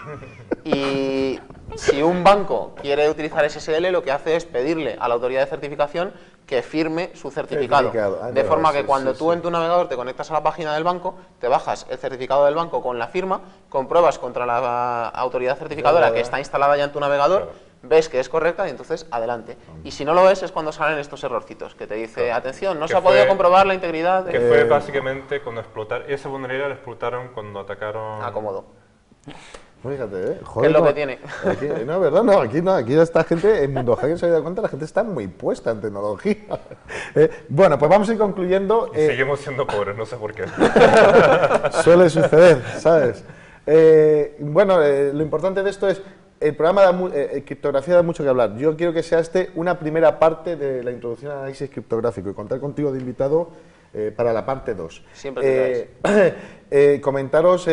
y si un banco quiere utilizar SSL, lo que hace es pedirle a la autoridad de certificación que firme su certificado. De forma que cuando tú en tu navegador te conectas a la página del banco, te bajas el certificado del banco con la firma, compruebas contra la autoridad certificadora que está instalada ya en tu navegador, ves que es correcta y entonces adelante. Y si no lo ves es cuando salen estos errorcitos, que te dice, atención, no se ha podido comprobar la integridad Que fue básicamente cuando esa vulnerabilidad la explotaron cuando atacaron... Acomodo. Fíjate, joder. ¿Qué es lo cómo- que tiene? Aquí, no, ¿verdad? No, aquí esta gente, en Mundo Hacker se ha dado cuenta, la gente está muy puesta en tecnología. Bueno, pues vamos a ir concluyendo. Y seguimos siendo pobres, no sé por qué. Suele suceder, ¿sabes? Bueno, lo importante de esto es, el programa criptografía da mucho que hablar. Yo quiero que sea una primera parte de la introducción al análisis criptográfico y contar contigo de invitado para la parte 2. Siempre te Comentaros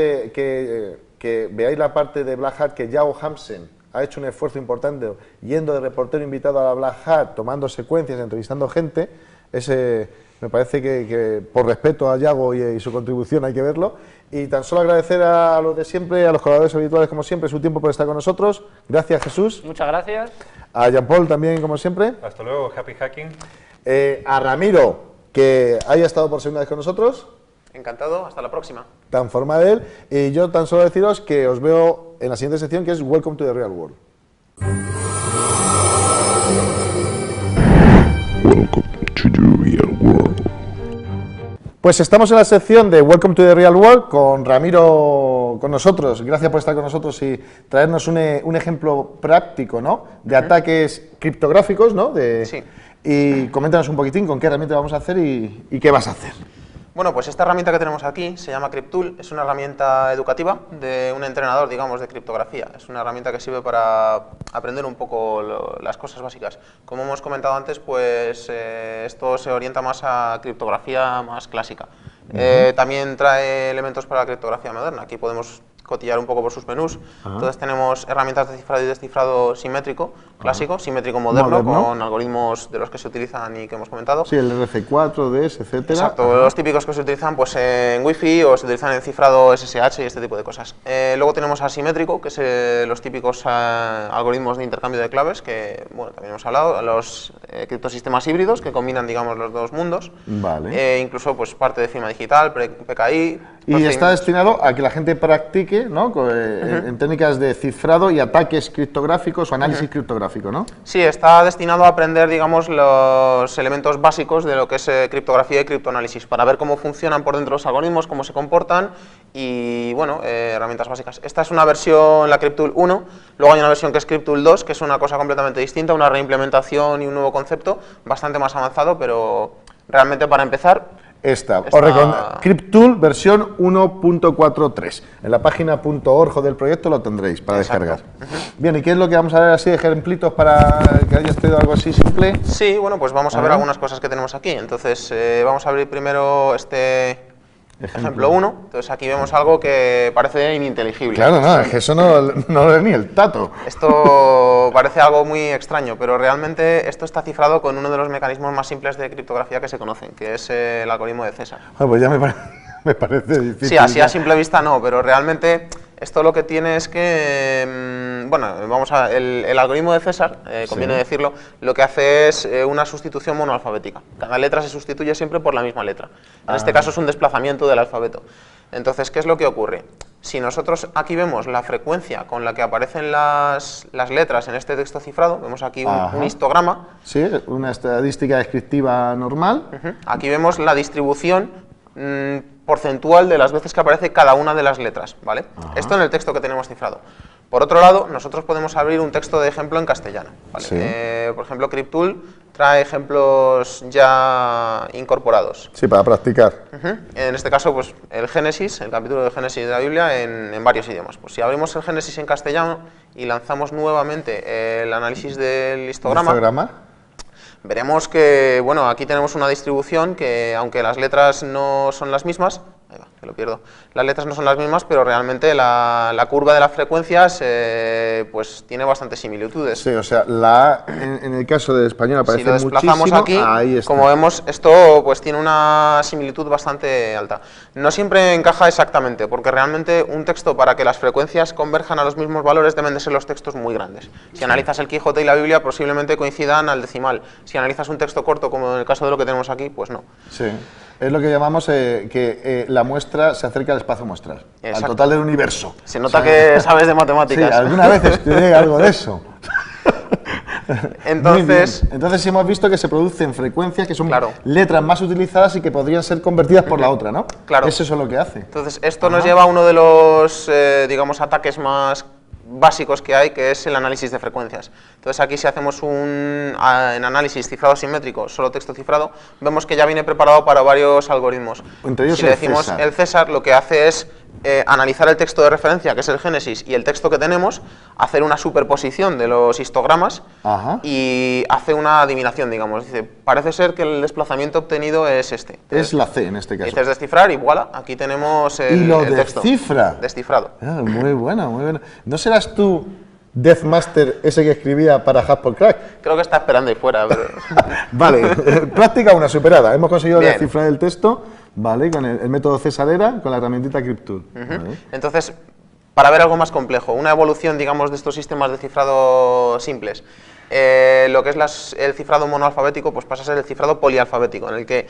que veáis la parte de Black Hat, que Yao Hamsen ha hecho un esfuerzo importante yendo de reportero invitado a la Black Hat, tomando secuencias, entrevistando gente. Me parece que por respeto a Yago y su contribución hay que verlo. Y tan solo agradecer a los de siempre, a los colaboradores habituales como siempre, su tiempo por estar con nosotros. Gracias, Jesús. Muchas gracias. A Jean-Paul también, como siempre. Hasta luego, happy hacking. A Ramiro, que haya estado por segunda vez con nosotros, Encantado, hasta la próxima. tan formal él. Y yo tan solo deciros que os veo en la siguiente sección, que es Welcome to the Real World. Welcome to the real world. Pues estamos en la sección de Welcome to the Real World con Ramiro con nosotros. Gracias por estar con nosotros y traernos un ejemplo práctico, ¿no?, de ataques criptográficos, ¿no? Sí. Y coméntanos un poquitín con qué herramienta vamos a hacer y qué vas a hacer. Bueno, pues esta herramienta que tenemos aquí se llama CrypTool, es una herramienta educativa de un entrenador, digamos, de criptografía. Es una herramienta que sirve para aprender un poco las cosas básicas. Como hemos comentado antes, pues esto se orienta más a criptografía más clásica. También trae elementos para la criptografía moderna. Aquí podemos cotillar un poco por sus menús. Entonces tenemos herramientas de cifrado y descifrado simétrico, clásico, simétrico moderno, con algoritmos de los que se utilizan y que hemos comentado. Sí, el RC4, DS, etcétera. Exacto, los típicos que se utilizan pues, en Wi-Fi o se utilizan en cifrado SSH y este tipo de cosas. Luego tenemos asimétrico, que es los típicos algoritmos de intercambio de claves, que bueno, también hemos hablado, los criptosistemas híbridos, que combinan, digamos, los dos mundos. Vale. Incluso pues, parte de firma digital, PKI. Y está destinado a que la gente practique, ¿no?, en técnicas de cifrado y ataques criptográficos o análisis criptográfico, ¿no? Sí, está destinado a aprender, digamos, los elementos básicos de lo que es criptografía y criptoanálisis, para ver cómo funcionan por dentro los algoritmos, cómo se comportan y, bueno, herramientas básicas. Esta es una versión, la CrypTool 1, luego hay una versión que es CrypTool 2, que es una cosa completamente distinta, una reimplementación y un nuevo concepto, bastante más avanzado, pero realmente para empezar... Os recomiendo CrypTool versión 1.43. En la página .org del proyecto lo tendréis para descargar. Bien, ¿y qué es lo que vamos a ver así, ejemplitos para que hayas traído algo así simple? Sí, bueno, pues vamos a ver algunas cosas que tenemos aquí. Entonces, vamos a abrir primero este Ejemplo 1. Entonces aquí vemos algo que parece ininteligible. Claro, no, es que eso no lo es ni el tato. Esto parece algo muy extraño, pero realmente esto está cifrado con uno de los mecanismos más simples de criptografía que se conocen, que es el algoritmo de César. Pues ya me parece difícil. Sí, así a simple vista no, pero realmente esto lo que tiene es que, bueno, vamos a el algoritmo de César, conviene decirlo, lo que hace es una sustitución monoalfabética. Cada letra se sustituye siempre por la misma letra. En este caso es un desplazamiento del alfabeto. Entonces, ¿qué es lo que ocurre? Si nosotros aquí vemos la frecuencia con la que aparecen las letras en este texto cifrado, vemos aquí un histograma. Sí, una estadística descriptiva normal. Aquí vemos la distribución porcentual de las veces que aparece cada una de las letras, ¿vale? Esto en el texto que tenemos cifrado. Por otro lado, nosotros podemos abrir un texto de ejemplo en castellano, ¿vale? Sí. Por ejemplo, Cryptool trae ejemplos ya incorporados. Sí, para practicar. En este caso, pues el Génesis, el capítulo de Génesis de la Biblia en varios idiomas. Pues si abrimos el Génesis en castellano y lanzamos nuevamente el análisis del histograma, veremos que, bueno, aquí tenemos una distribución que, aunque las letras no son las mismas, que lo pierdo, las letras no son las mismas, pero realmente la curva de las frecuencias pues tiene bastantes similitudes. Sí, o sea, la en el caso del español aparece si lo desplazamos muchísimo, aquí, ahí está. como vemos, esto pues tiene una similitud bastante alta. No siempre encaja exactamente, porque realmente un texto, para que las frecuencias converjan a los mismos valores, deben de ser los textos muy grandes. Si analizas el Quijote y la Biblia, posiblemente coincidan al decimal. Si analizas un texto corto, como en el caso de lo que tenemos aquí, pues no. Sí. Es lo que llamamos que la muestra se acerca al espacio muestral, al total del universo. Se nota que sabes de matemáticas. Sí, alguna vez estudié algo de eso. Entonces hemos visto que se producen frecuencias que son letras más utilizadas y que podrían ser convertidas por la otra, ¿no? Claro. Eso es lo que hace. Entonces, esto nos lleva a uno de los, digamos, ataques más básicos que hay, que es el análisis de frecuencias. Entonces aquí si hacemos un análisis cifrado simétrico, solo texto cifrado, vemos que ya viene preparado para varios algoritmos. Entre ellos si le decimos el César, lo que hace es analizar el texto de referencia, que es el Génesis, y el texto que tenemos, hacer una superposición de los histogramas y hace una adivinación, digamos. Dice, parece ser que el desplazamiento obtenido es este. Entonces, es la C en este caso. Dices descifrar y voilà, aquí tenemos el texto. Descifrado. Muy buena, muy buena. ¿No serás tú Deathmaster, ese que escribía para Haspel Crack? Creo que está esperando ahí fuera. Pero... Vale, práctica una superada. Hemos conseguido descifrar el texto, ¿vale? Con el método Cesarera, con la herramientita Cryptool. ¿Vale? Entonces, para ver algo más complejo, una evolución, digamos, de estos sistemas de cifrado simples, lo que es el cifrado monoalfabético, pues pasa a ser el cifrado polialfabético, en el que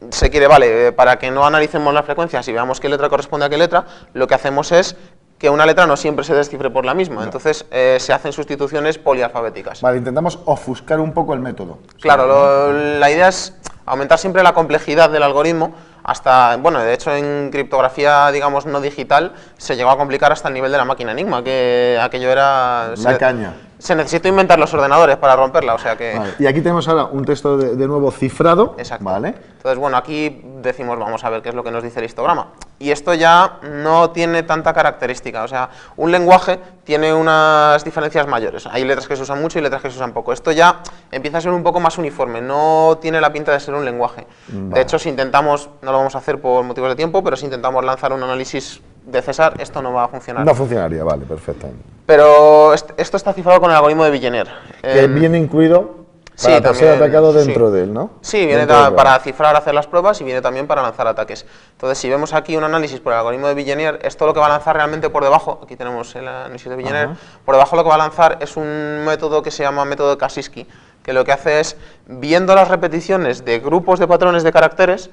se quiere, para que no analicemos las frecuencias y veamos qué letra corresponde a qué letra, lo que hacemos es que una letra no siempre se descifre por la misma, entonces se hacen sustituciones polialfabéticas. Vale, intentamos ofuscar un poco el método. Claro, la idea es aumentar siempre la complejidad del algoritmo hasta, bueno, de hecho en criptografía, digamos, no digital, se llegó a complicar hasta el nivel de la máquina Enigma, que aquello era... La caña. Se necesitó inventar los ordenadores para romperla, o sea que... Vale. Y aquí tenemos ahora un texto de nuevo cifrado. Exacto. Vale. Entonces, bueno, aquí decimos, vamos a ver qué es lo que nos dice el histograma. Y esto ya no tiene tanta característica, o sea, un lenguaje tiene unas diferencias mayores. Hay letras que se usan mucho y letras que se usan poco. Esto ya empieza a ser un poco más uniforme, no tiene la pinta de ser un lenguaje. Vale. De hecho, si intentamos, no lo vamos a hacer por motivos de tiempo, pero si intentamos lanzar un análisis de César, esto no va a funcionar. No funcionaría, vale, perfecto. Pero esto está cifrado con el algoritmo de Villeneuve. Que viene incluido para ser atacado dentro de él, ¿no? Sí, viene para cifrar, hacer las pruebas y viene también para lanzar ataques. Entonces, si vemos aquí un análisis por el algoritmo de Villeneuve, esto lo que va a lanzar realmente por debajo, aquí tenemos el análisis de Villeneuve, por debajo lo que va a lanzar es un método que se llama método de Kasiski, que lo que hace es, viendo las repeticiones de grupos de patrones de caracteres,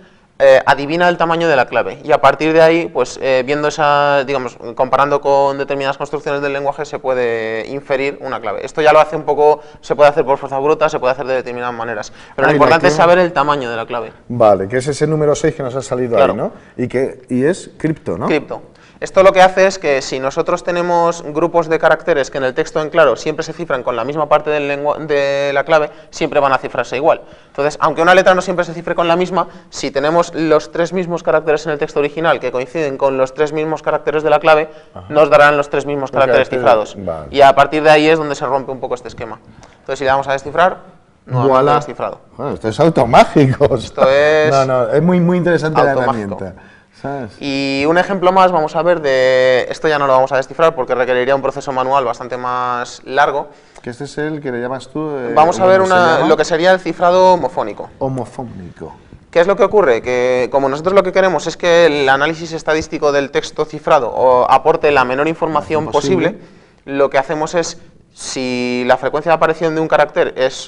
adivina el tamaño de la clave y a partir de ahí, pues viendo esa, digamos, comparando con determinadas construcciones del lenguaje se puede inferir una clave. Esto ya lo hace un poco, se puede hacer por fuerza bruta, se puede hacer de determinadas maneras, pero lo importante es saber el tamaño de la clave. Vale, que es ese número 6 que nos ha salido ahí, ¿no? Y es cripto, ¿no? Cripto. Esto lo que hace es que si nosotros tenemos grupos de caracteres que en el texto en claro siempre se cifran con la misma parte de la clave, siempre van a cifrarse igual. Entonces, aunque una letra no siempre se cifre con la misma, si tenemos los 3 mismos caracteres en el texto original que coinciden con los 3 mismos caracteres de la clave, nos darán los 3 mismos caracteres cifrados. Vale. Y a partir de ahí es donde se rompe un poco este esquema. Entonces, si le damos a descifrar, nuevamente descifrado. Bueno, esto es automágico. Esto es... No, es muy interesante la herramienta. ¿sabes? Y un ejemplo más vamos a ver de... Esto ya no lo vamos a descifrar porque requeriría un proceso manual bastante más largo. Que este es el que le llamas tú... Vamos a ver ¿cómo se llama? lo que sería el cifrado homofónico. Homofónico. ¿Qué es lo que ocurre? Que como nosotros lo que queremos es que el análisis estadístico del texto cifrado aporte la menor información posible, lo que hacemos es, si la frecuencia de aparición de un carácter es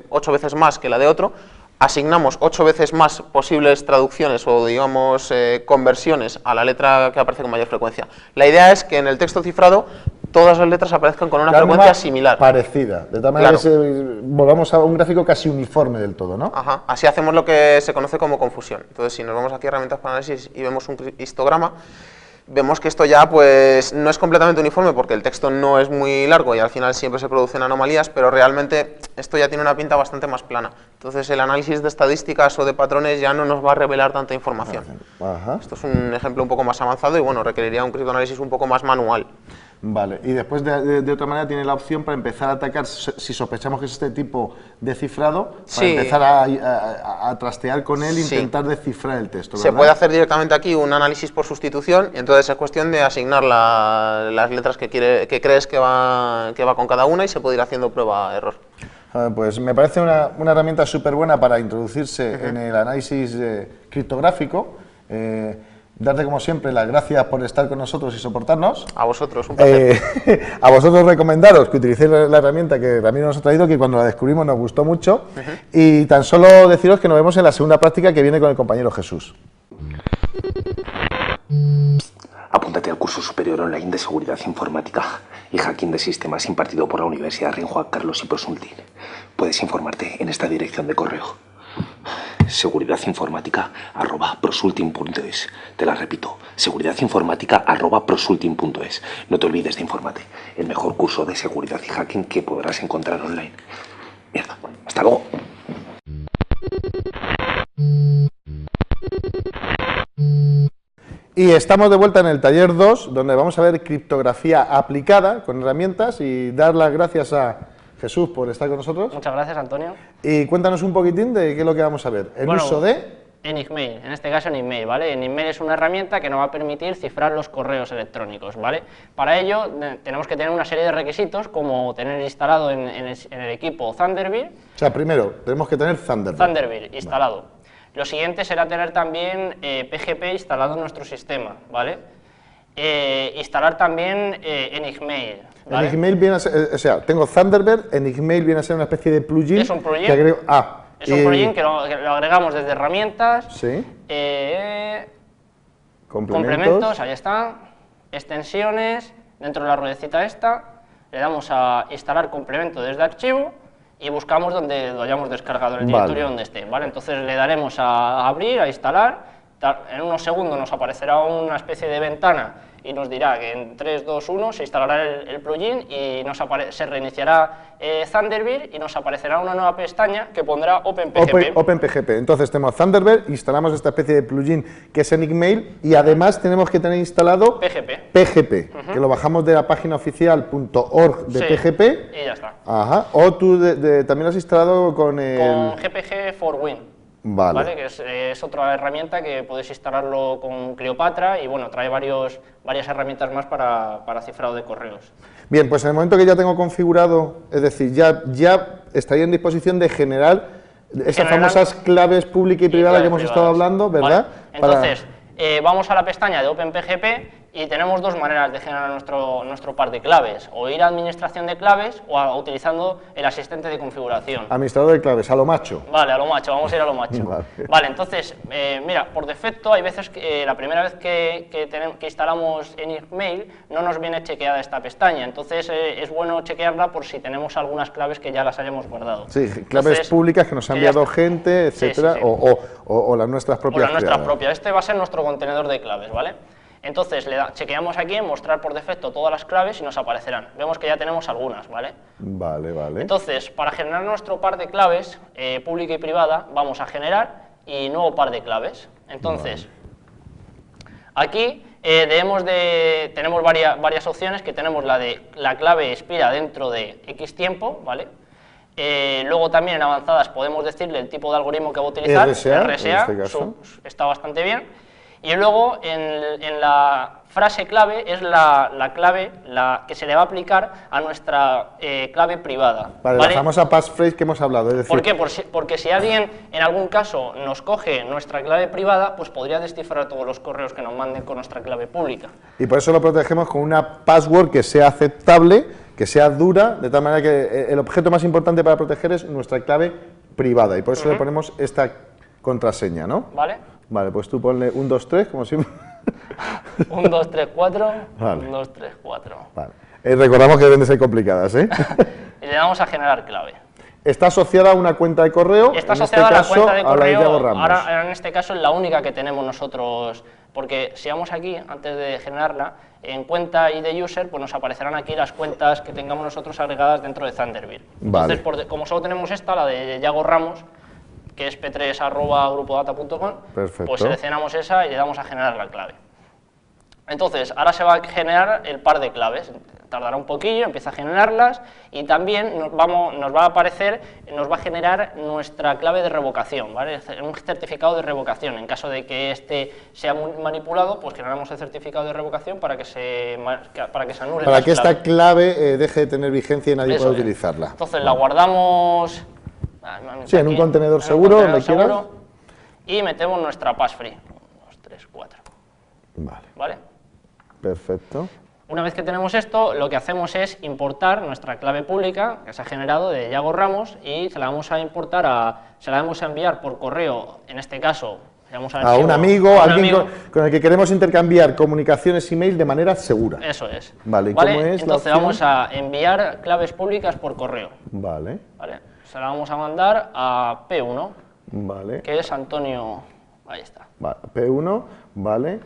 8 veces más que la de otro, asignamos 8 veces más posibles traducciones o, digamos, conversiones a la letra que aparece con mayor frecuencia. La idea es que en el texto cifrado todas las letras aparezcan con una frecuencia similar. Parecida, de tal manera Claro. que volvamos a un gráfico casi uniforme del todo, ¿no? Ajá. Así hacemos lo que se conoce como confusión. Entonces, si nos vamos aquí a herramientas para análisis y vemos un histograma, vemos que esto ya pues no es completamente uniforme porque el texto no es muy largo y al final siempre se producen anomalías, pero realmente esto ya tiene una pinta bastante más plana. Entonces, el análisis de estadísticas o de patrones ya no nos va a revelar tanta información. Ajá. Esto es un ejemplo un poco más avanzado y bueno, requeriría un criptoanálisis un poco más manual. Vale, y después de otra manera tiene la opción para empezar a atacar, si sospechamos que es este tipo de cifrado, para Sí. empezar a trastear con él e Sí. intentar descifrar el texto, Se ¿verdad? puede hacer directamente aquí un análisis por sustitución y entonces es cuestión de asignar las letras que crees que va con cada una y se puede ir haciendo prueba-error. Pues me parece una herramienta súper buena para introducirse en el análisis criptográfico. Darte, como siempre, las gracias por estar con nosotros y soportarnos. A vosotros, un placer. A vosotros recomendaros que utilicéis la herramienta que Ramiro nos ha traído, que cuando la descubrimos nos gustó mucho. Y tan solo deciros que nos vemos en la segunda práctica que viene con el compañero Jesús. Apúntate al curso superior online de seguridad informática y hacking de sistemas impartido por la Universidad Rey Juan Carlos y Prosultin. Puedes informarte en esta dirección de correo: seguridadinformática@prosultin.es. Te la repito: seguridadinformática@prosultin.es. No te olvides de informarte. El mejor curso de seguridad y hacking que podrás encontrar online. Mierda, hasta luego. Y estamos de vuelta en el taller 2, donde vamos a ver criptografía aplicada con herramientas, y dar las gracias a Jesús por estar con nosotros. Muchas gracias, Antonio. Y cuéntanos un poquitín de qué es lo que vamos a ver. El Bueno, uso de... Enigmail, en este caso Enigmail, ¿vale? Enigmail es una herramienta que nos va a permitir cifrar los correos electrónicos, ¿vale? Para ello tenemos que tener una serie de requisitos, como tener instalado en el equipo Thunderbird O sea, primero, tenemos que tener Thunderbird. instalado. Lo siguiente será tener también PGP instalado en nuestro sistema, ¿vale? Instalar también Enigmail, ¿vale? Enigmail viene a ser, o sea, tengo Thunderbird, Enigmail viene a ser una especie de plugin. Es un plugin. Que agrego, Es un plugin que lo agregamos desde herramientas, Sí. complementos, ahí está, extensiones, dentro de la ruedecita esta, le damos a instalar complemento desde archivo y buscamos donde lo hayamos descargado, en el directorio donde esté, ¿vale? Entonces le daremos a abrir, a instalar, en unos segundos nos aparecerá una especie de ventana y nos dirá que en 3, 2, 1 se instalará el plugin y se reiniciará Thunderbird y nos aparecerá una nueva pestaña que pondrá OpenPGP. OpenPGP. Entonces tenemos Thunderbird, instalamos esta especie de plugin que es Enigmail y además tenemos que tener instalado PGP, que lo bajamos de la página oficial .org de Sí, PGP. y ya está. Ajá. O tú también lo has instalado con el... Con GPG for Win. Vale. Que es otra herramienta que podéis instalarlo con Cleopatra y bueno, trae varias herramientas más para cifrado de correos. Bien, pues en el momento que ya tengo configurado, es decir, ya estaría en disposición de generar esas famosas claves pública y privada que hemos estado hablando, ¿verdad? Vale. Entonces, vamos a la pestaña de OpenPGP y tenemos dos maneras de generar nuestro par de claves, o ir a administración de claves o utilizando el asistente de configuración. Administrador de claves, a lo macho. Vale, a lo macho, vamos a ir a lo macho. Vale, entonces, mira, por defecto hay veces que la primera vez que instalamos Enigmail no nos viene chequeada esta pestaña, entonces es bueno chequearla por si tenemos algunas claves que ya las hayamos guardado. Sí, claves públicas que nos ha enviado gente, etcétera, sí. O las nuestras propias. O las nuestras propias. Este va a ser nuestro contenedor de claves, ¿vale? Entonces chequeamos aquí en mostrar por defecto todas las claves y nos aparecerán. Vemos que ya tenemos algunas, ¿vale? Vale, vale. Entonces, para generar nuestro par de claves, pública y privada, vamos a generar y nuevo par de claves. Entonces, aquí tenemos varias opciones, que tenemos la de la clave expira dentro de X tiempo, ¿vale? Luego también en avanzadas podemos decirle el tipo de algoritmo que va a utilizar, RSA, RSA, en este caso. está bastante bien. Y luego en la frase clave es la clave que se le va a aplicar a nuestra clave privada. Vale, la famosa passphrase que hemos hablado. Es decir, ¿Por qué? Porque si alguien en algún caso nos coge nuestra clave privada, pues podría descifrar todos los correos que nos manden con nuestra clave pública. y por eso lo protegemos con una password que sea aceptable, que sea dura, de tal manera que el objeto más importante para proteger es nuestra clave privada, y por eso le ponemos esta contraseña, ¿no? ¿Vale? Vale, pues tú ponle 1, 2, 3, como siempre. 1, 2, 3, 4. Vale. 1, 2, 3, 4. Vale. Recordamos que deben de ser complicadas, ¿eh? Y le damos a generar clave. Está asociada a una cuenta de correo, Está en asociada este a la caso, cuenta de a la de correo, Yago Ramos. ahora en este caso es la única que tenemos nosotros, porque si vamos aquí, antes de generarla, en cuenta y de user, pues nos aparecerán aquí las cuentas que tengamos nosotros agregadas dentro de Thunderbird. Vale. Entonces, como solo tenemos esta, la de Yago Ramos, que es p3@grupodata.com, Perfecto. pues seleccionamos esa y le damos a generar la clave. Entonces, ahora se va a generar el par de claves, tardará un poquillo, empieza a generarlas y también nos va a aparecer, nos va a generar nuestra clave de revocación, ¿vale? Un certificado de revocación. En caso de que este sea manipulado, pues generamos el certificado de revocación para que se anule. Para las que esta claves. clave deje de tener vigencia y nadie Eso pueda es. utilizarla. Entonces la guardamos Sí, en un aquí, contenedor en un seguro, contenedor donde quieras. seguro, y metemos nuestra passphrase. 1, 2, 3, 4. Vale, ¿Vale? perfecto. Una vez que tenemos esto, lo que hacemos es importar nuestra clave pública que se ha generado de Yago Ramos y se la vamos a se la vamos a enviar por correo, en este caso, le vamos A un amigo, a un alguien amigo. con el que queremos intercambiar comunicaciones email de manera segura. Eso es. Vale, ¿y cómo es la Entonces opción? vamos a enviar claves públicas por correo. Vale, ¿Vale? Se la vamos a mandar a P1, vale, que es Antonio. Ahí está. vale. P1, vale.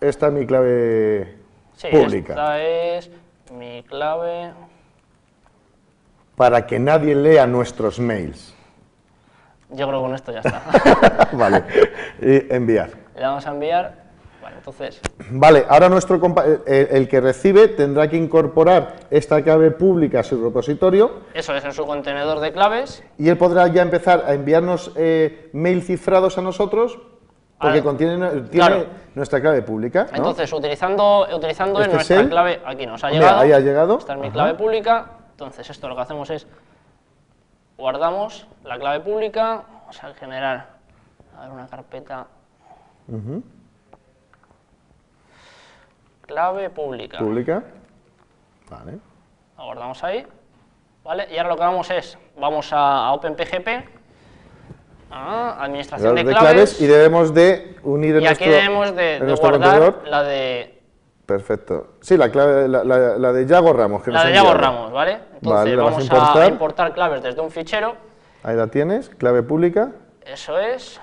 Esta es mi clave Sí, pública. esta es mi clave. Para que nadie lea nuestros mails. Yo creo que con esto ya está. Vale, y enviar. Le damos a enviar. Vale, entonces. Vale, ahora el que recibe tendrá que incorporar esta clave pública a su repositorio Eso es en su contenedor de claves. y él podrá ya empezar a enviarnos mail cifrados a nosotros porque Ahora, tiene claro. nuestra clave pública, ¿no? Entonces, utilizando ¿Este en es nuestra él? clave, aquí nos ha Mira, llegado. ahí ha llegado. Esta es mi Ajá. clave pública. Entonces, esto lo que hacemos es guardamos la clave pública. Vamos a generar una carpeta. Clave pública. Pública. Vale. La guardamos ahí. ¿Vale? Y ahora lo que vamos a OpenPGP, a administración de claves, y debemos de unir en y aquí nuestro, debemos en de nuestro guardar contenedor. la de Perfecto. Sí, la clave, la de Yago Ramos. Que la nos ha de Yago enviado. Ramos, ¿vale? Entonces Vale, la vas a vamos importar. a importar claves desde un fichero. Ahí la tienes, clave pública. Eso es.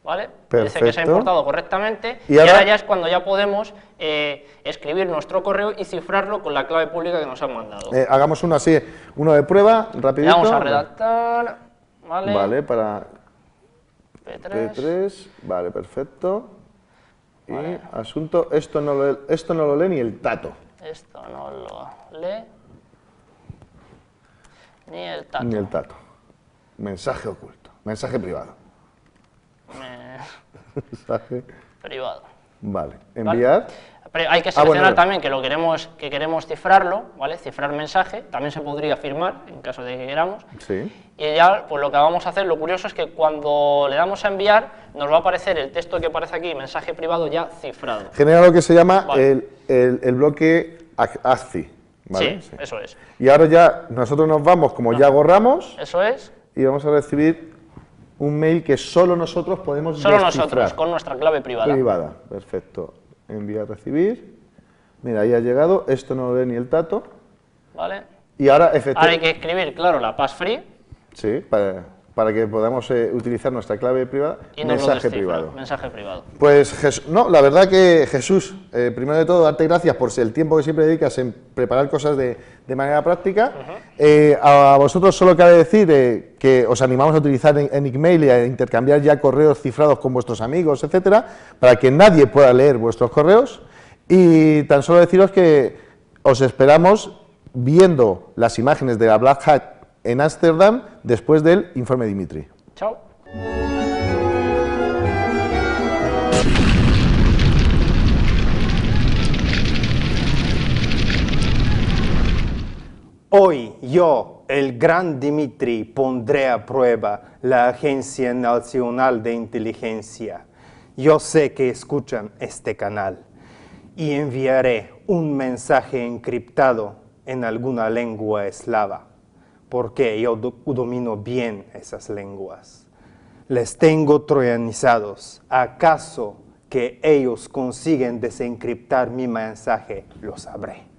¿Vale? Dice que se ha Perfecto. importado correctamente. Y Y ahora- ahora ya es cuando ya podemos escribir nuestro correo y cifrarlo con la clave pública que nos han mandado. Hagamos uno así, uno de prueba, Le rapidito. vamos a redactar. ¿Vale? Vale, para P3. P3, vale, perfecto. Y asunto, esto no lo lee ni el tato. Esto no lo lee ni el tato. Ni el tato. Mensaje oculto, mensaje privado. Mensaje, Privado. vale, enviar. Pero hay que bueno, seleccionar bueno. también que queremos cifrarlo, ¿vale? Cifrar mensaje, también se podría firmar en caso de que queramos. Sí. Y ya, pues lo que vamos a hacer, lo curioso es que cuando le damos a enviar, nos va a aparecer el texto que aparece aquí, mensaje privado ya cifrado. Genera lo que se llama Vale. el bloque ASCII. ¿Vale? Sí, eso es. Y ahora ya nosotros nos vamos como Yago Ramos Eso es. y vamos a recibir un mail que solo nosotros podemos Solo descifrar. nosotros, con nuestra clave privada. Privada, perfecto. Enviar, recibir. Mira, ahí ha llegado. Esto no lo lee ni el tato. ¿Vale? Y ahora, Ahora hay efectivamente, que escribir, claro, la passphrase sí, para que podamos utilizar nuestra clave privada, y nos lo mensaje descifra, privado. mensaje privado. Pues no, la verdad que Jesús, primero de todo, darte gracias por el tiempo que siempre dedicas en preparar cosas de manera práctica. A vosotros solo cabe decir que os animamos a utilizar Enigmail y a intercambiar ya correos cifrados con vuestros amigos, etcétera, para que nadie pueda leer vuestros correos. Y tan solo deciros que os esperamos viendo las imágenes de la Black Hat en Ámsterdam después del informe Dimitri. Chao. Hoy yo, el gran Dimitri, pondré a prueba la Agencia Nacional de Inteligencia. Yo sé que escuchan este canal y enviaré un mensaje encriptado en alguna lengua eslava, porque yo domino bien esas lenguas. Les tengo troyanizados. ¿Acaso que ellos consiguen desencriptar mi mensaje? Lo sabré.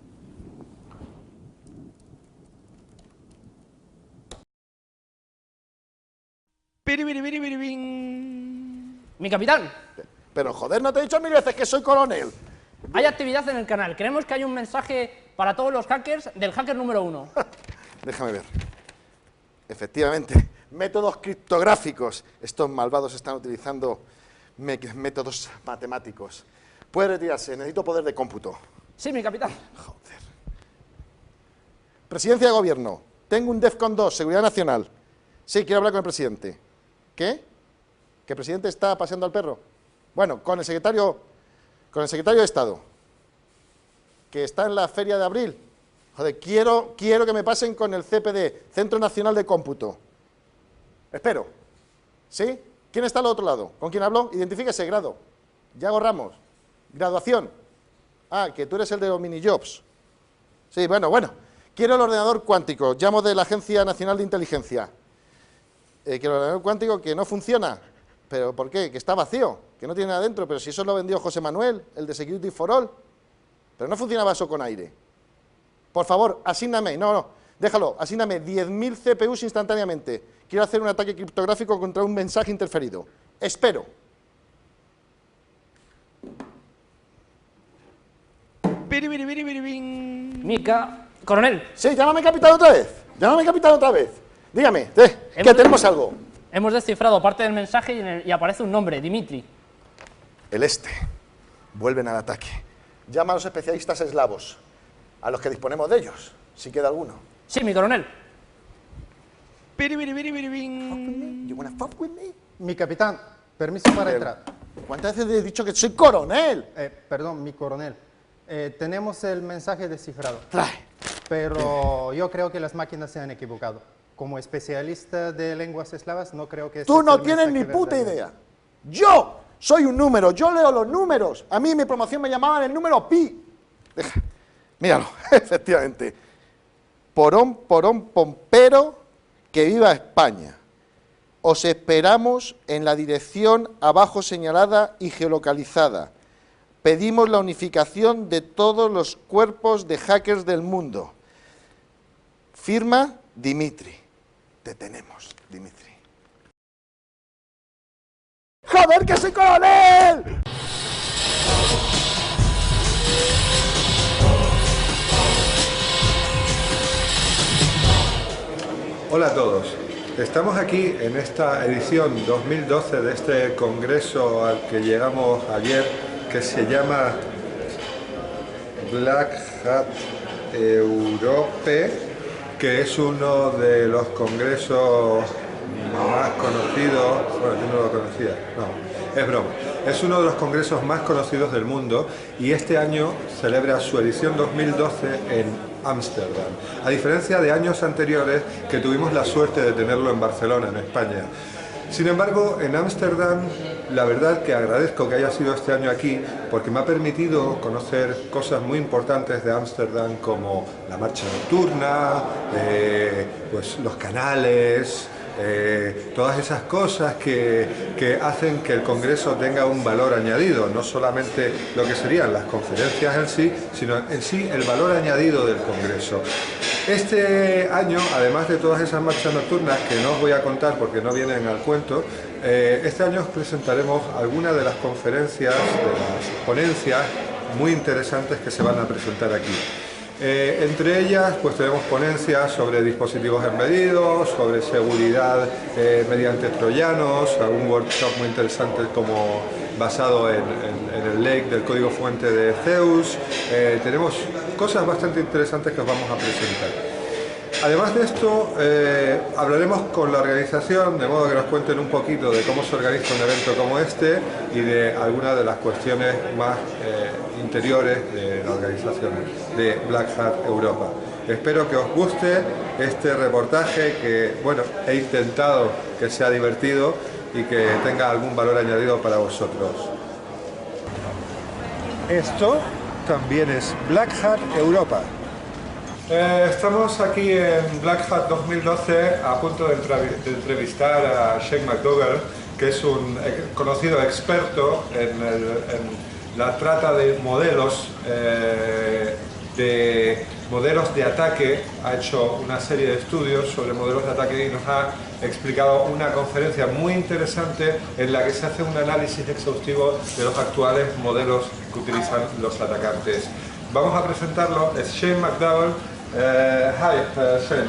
Mi capitán, Pero joder, no te he dicho 1000 veces que soy coronel. hay actividad en el canal. Creemos que hay un mensaje para todos los hackers del hacker número 1. Déjame ver. Efectivamente, métodos criptográficos. Estos malvados están utilizando métodos matemáticos. Puede retirarse, necesito poder de cómputo. Sí, mi capitán. Joder. Presidencia de Gobierno. Tengo un DEFCON 2, Seguridad Nacional. Sí, quiero hablar con el presidente. ¿Qué? ¿Que el presidente está paseando al perro? Bueno, con el secretario de Estado, que está en la feria de abril. Joder, quiero que me pasen con el CPD, Centro Nacional de Cómputo. Espero. ¿Sí? ¿Quién está al otro lado? ¿Con quién habló? Identifíquese, grado. Yago Ramos. Graduación. Ah, que tú eres el de los mini-jobs. Sí, bueno. Quiero el ordenador cuántico. Llamo de la Agencia Nacional de Inteligencia. Que el ordenador cuántico que no funciona. ¿Pero por qué? Que está vacío, que no tiene nada dentro. Pero si eso lo vendió José Manuel, el de Security for All. Pero no funcionaba eso con aire. Por favor, asígname, déjalo, asígname 10.000 CPUs instantáneamente. Quiero hacer un ataque criptográfico contra un mensaje interferido. Espero. Coronel, Sí, llámame capitán otra vez. Dígame, que tenemos algo. hemos descifrado parte del mensaje y aparece un nombre, Dimitri. El este. Vuelven al ataque. Llama a los especialistas eslavos, a los que disponemos de ellos, si queda alguno. Sí, mi coronel. You wanna fuck with me? Mi capitán, permiso para entrar. ¿Cuántas veces he dicho que soy coronel? Perdón, mi coronel. Tenemos el mensaje descifrado, Trae. pero yo creo que las máquinas se han equivocado. Como especialista de lenguas eslavas, no creo que... Tú este no sea el tienes ni mensaje puta verdadero. idea. Yo soy un número, yo leo los números. A mí en mi promoción me llamaban el número pi. Míralo, efectivamente. Porón, pompero, que viva España. Os esperamos en la dirección abajo señalada y geolocalizada. Pedimos la unificación de todos los cuerpos de hackers del mundo. Firma Dimitri. Te tenemos, Dimitri. ¡Joder, que soy coronel! Hola a todos. Estamos aquí en esta edición 2012 de este congreso al que llegamos ayer, que se llama Black Hat Europe, que es uno de los congresos más conocidos, bueno, yo no lo conocía, no, es broma, es uno de los congresos más conocidos del mundo y este año celebra su edición 2012 en Ámsterdam, a diferencia de años anteriores que tuvimos la suerte de tenerlo en Barcelona, en España. Sin embargo, en Ámsterdam, la verdad que agradezco que haya sido este año aquí, porque me ha permitido conocer cosas muy importantes de Ámsterdam, como la marcha nocturna, pues los canales, todas esas cosas que hacen que el Congreso tenga un valor añadido, no solamente lo que serían las conferencias en sí, sino en sí el valor añadido del Congreso. Este año, además de todas esas marchas nocturnas, que no os voy a contar porque no vienen al cuento, este año os presentaremos algunas de las conferencias, de las ponencias muy interesantes que se van a presentar aquí. Entre ellas pues tenemos ponencias sobre dispositivos embedidos, sobre seguridad mediante troyanos, algún workshop muy interesante como basado en el lake del código fuente de Zeus. Tenemos cosas bastante interesantes que os vamos a presentar. Además de esto, hablaremos con la organización, de modo que nos cuenten un poquito de cómo se organiza un evento como este y de algunas de las cuestiones más interiores de la organización de Black Hat Europa. Espero que os guste este reportaje, que bueno, he intentado que sea divertido y que tenga algún valor añadido para vosotros. Esto también es Black Hat Europa. Estamos aquí en Black Hat 2012 a punto de entrevistar a Shane McDougall, que es un conocido experto en la trata de modelos de ataque. Ha hecho una serie de estudios sobre modelos de ataque y nos ha explicado una conferencia muy interesante en la que se hace un análisis exhaustivo de los actuales modelos que utilizan los atacantes. Vamos a presentarlo, es Shane McDougall. Hi, Shane.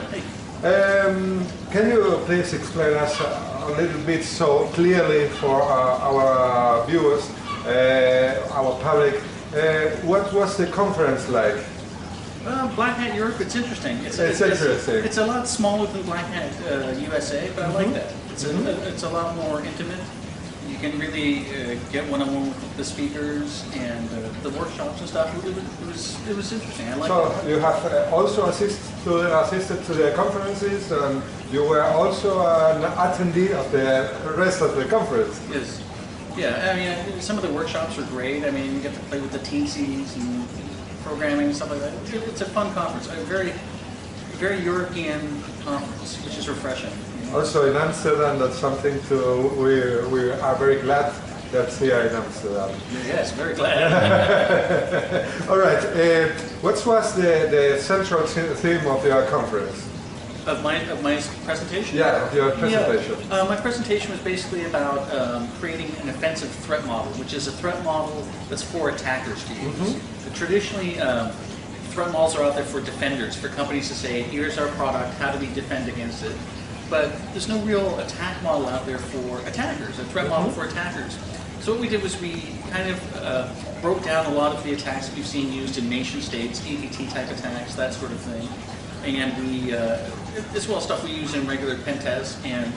Can you please explain us a little bit so clearly for our viewers, our public, what was the conference like? Black Hat Europe, it's interesting. It's interesting. It's a lot smaller than Black Hat USA, but I like that. It's a lot more intimate. You can really get one-on-one with the speakers and the workshops and stuff. It was interesting. I liked it. So you have also assisted to the conferences, and you were also an attendee of the rest of the conference. Yes. Yeah, I mean, some of the workshops are great. I mean, you get to play with the TCs and programming and stuff like that. It's a fun conference. A very European conference, which is refreshing. Also in Amsterdam, that's something we are very glad that's here in Amsterdam. Yes, very glad. All right, what was the central theme of your conference? Of my presentation? Yeah, of your presentation. Yeah. My presentation was basically about creating an offensive threat model, which is a threat model that's for attackers to use. Traditionally, threat models are out there for defenders, for companies to say, here's our product, how do we defend against it? But there's no real attack model out there for attackers, a threat model for attackers. So what we did was we kind of broke down a lot of the attacks that we've seen used in nation states, EPT type attacks, that sort of thing. And we, as well as stuff we use in regular pen tests, and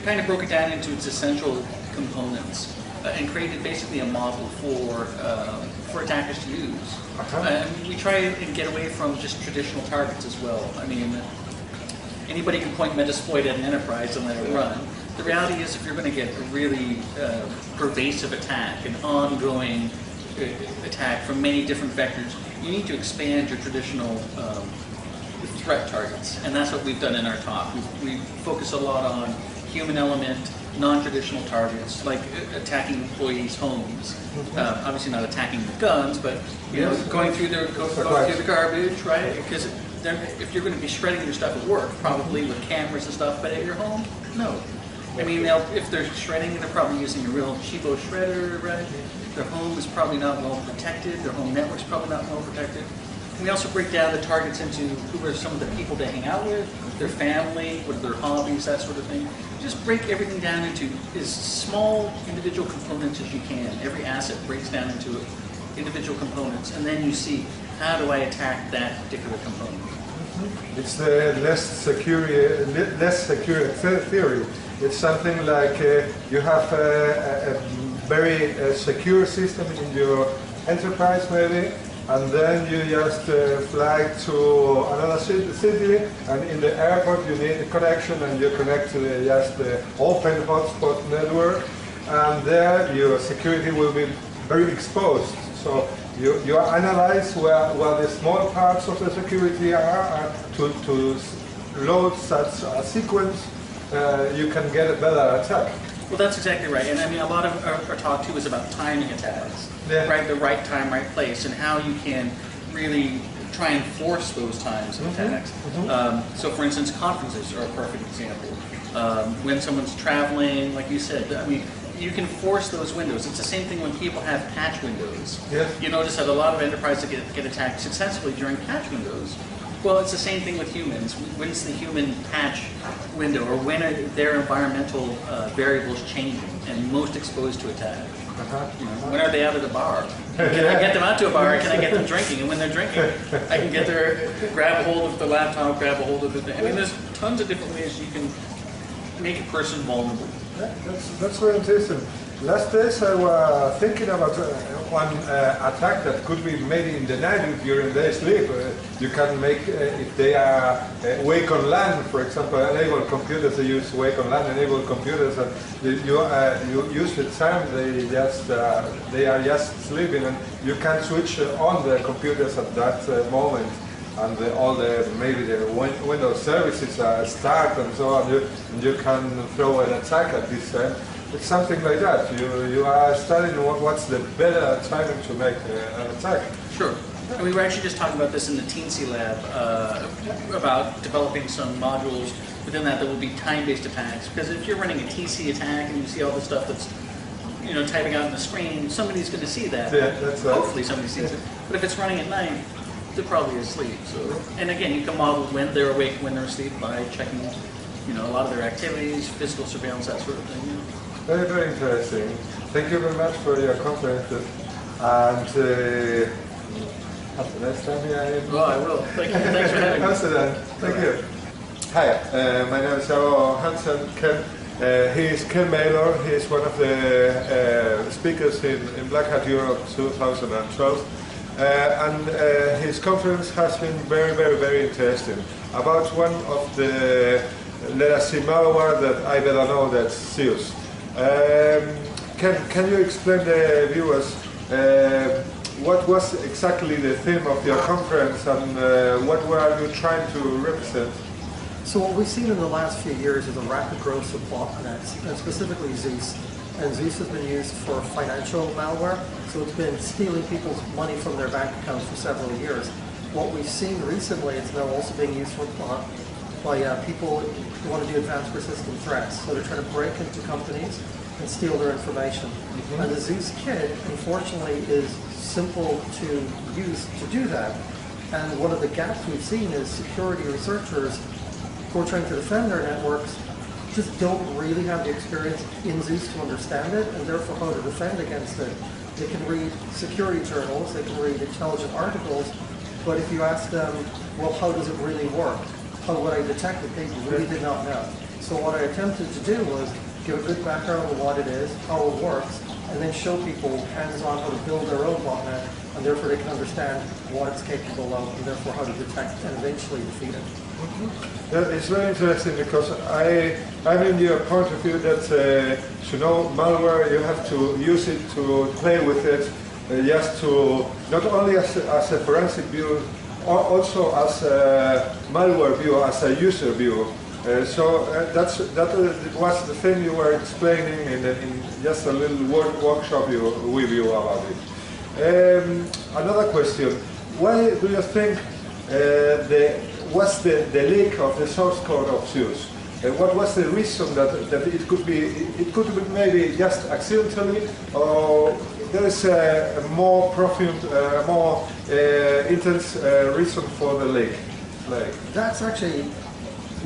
kind of broke it down into its essential components and created basically a model for attackers to use. And we try and get away from just traditional targets as well. I mean, anybody can point Metasploit at an enterprise and let it run. The reality is, if you're going to get a really pervasive attack, an ongoing attack from many different vectors, you need to expand your traditional threat targets, and that's what we've done in our talk. We focus a lot on human element, non-traditional targets, like attacking employees' homes. Obviously not attacking with guns, but going through the garbage, right? Because if you're going to be shredding your stuff at work, probably with cameras and stuff, but at your home, no. I mean, if they're shredding, they're probably using a real cheapo shredder, right? Their home is probably not well protected. Their home network's probably not well protected. We also break down the targets into who are some of the people they hang out with, their family, what are their hobbies, that sort of thing. Just break everything down into as small individual components as you can. Every asset breaks down into individual components, and then you see, how do I attack that particular component? It's the less secure theory. It's something like you have a very secure system in your enterprise, maybe, and then you just fly to another city, and in the airport you need a connection, and you connect to the open hotspot network, and there your security will be very exposed. So you analyze where the small parts of the security are to load such a sequence. You can get a better attack. Well, that's exactly right. And I mean, a lot of our talk too is about timing attacks, right? The right time, right place, and how you can really try and force those times of attacks. So, for instance, conferences are a perfect example. When someone's traveling, like you said, I mean, you can force those windows. It's the same thing when people have patch windows. You notice that a lot of enterprises get attacked successfully during patch windows. Well, it's the same thing with humans. When's the human patch window, or when are their environmental variables changing and most exposed to attack? You know, when are they out of the bar? Can I get them out to a bar, or can I get them drinking? And when they're drinking, I can get their, grab a hold of the laptop, grab a hold of the, I mean, there's tons of different ways you can make a person vulnerable. That's very interesting. Last days I was thinking about one attack that could be made in the night during their sleep. You can make, if they are wake on land, for example, enable computers, they use wake on land, enable computers, and you use the time they are just sleeping, and you can switch on the computers at that moment. And all the, maybe the Windows services start and so on, you can throw an attack at this time. It's something like that. You are studying what's the better timing to make an attack. Sure. And we were actually just talking about this in the Teensy lab, about developing some modules within that will be time-based attacks. Because if you're running a TC attack and you see all the stuff that's, you know, typing out on the screen, somebody's going to see that. Yeah, that's right. Hopefully somebody sees it. But if it's running at night, they're probably asleep. So, and again, you can model when they're awake, when they're asleep by checking, you know, a lot of their activities, physical surveillance, that sort of thing. You know. Very, very interesting. Thank you very much for your conference. And have a nice time here. Well, I will. Thank you. Thanks for having me. Thank you. Hi, my name is Aro Hansen. He is Ken Maylor. He is one of the speakers in Black Hat Europe 2012. And his conference has been very, very, very interesting. About one of the legacy malware that I better know, that's Zeus. Can you explain the viewers what was exactly the theme of your conference and what were you trying to represent? So what we've seen in the last few years is a rapid growth of botnets, and specifically Zeus. And Zeus has been used for financial malware, so it's been stealing people's money from their bank accounts for several years. What we've seen recently, it's now also being used for by people who want to do advanced persistent threats. So they're trying to break into companies and steal their information. And the Zeus kit, unfortunately, is simple to use to do that. And one of the gaps we've seen is security researchers who are trying to defend their networks just don't really have the experience in Zeus to understand it, and therefore how to defend against it. They can read security journals, they can read intelligent articles, but if you ask them, well, how does it really work? How would I detect it? They really did not know. So what I attempted to do was give a good background on what it is, how it works, and then show people hands-on how to build their own botnet, and therefore they can understand what it's capable of, and therefore how to detect and eventually defeat it. That is very interesting because I'm in your point of view that to know malware you have to use it, to play with it, just to not only as a forensic view, also as a malware view, as a user view. So that was the thing you were explaining in just a little workshop with you about it. Another question: why do you think what's the leak of the source code of Zeus? What was the reason that it could be maybe just accidentally, or there is a more profound, more intense reason for the leak? That's actually,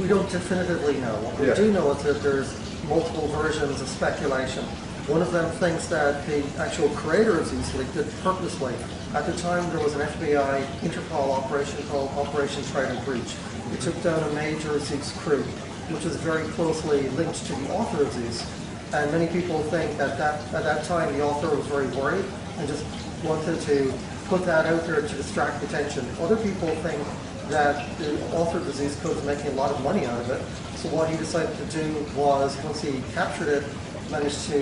we don't definitively know. What we do know is that there's multiple versions of speculation. One of them thinks that the actual creator of Zeus leaked it purposely. At the time, there was an FBI Interpol operation called Operation Trident Breach. It took down a major Zeus crew, which is very closely linked to the author of Zeus. And many people think that at that time the author was very worried and just wanted to put that out there to distract attention. Other people think that the author of the Zeus code is making a lot of money out of it. So what he decided to do was, once he captured it, managed to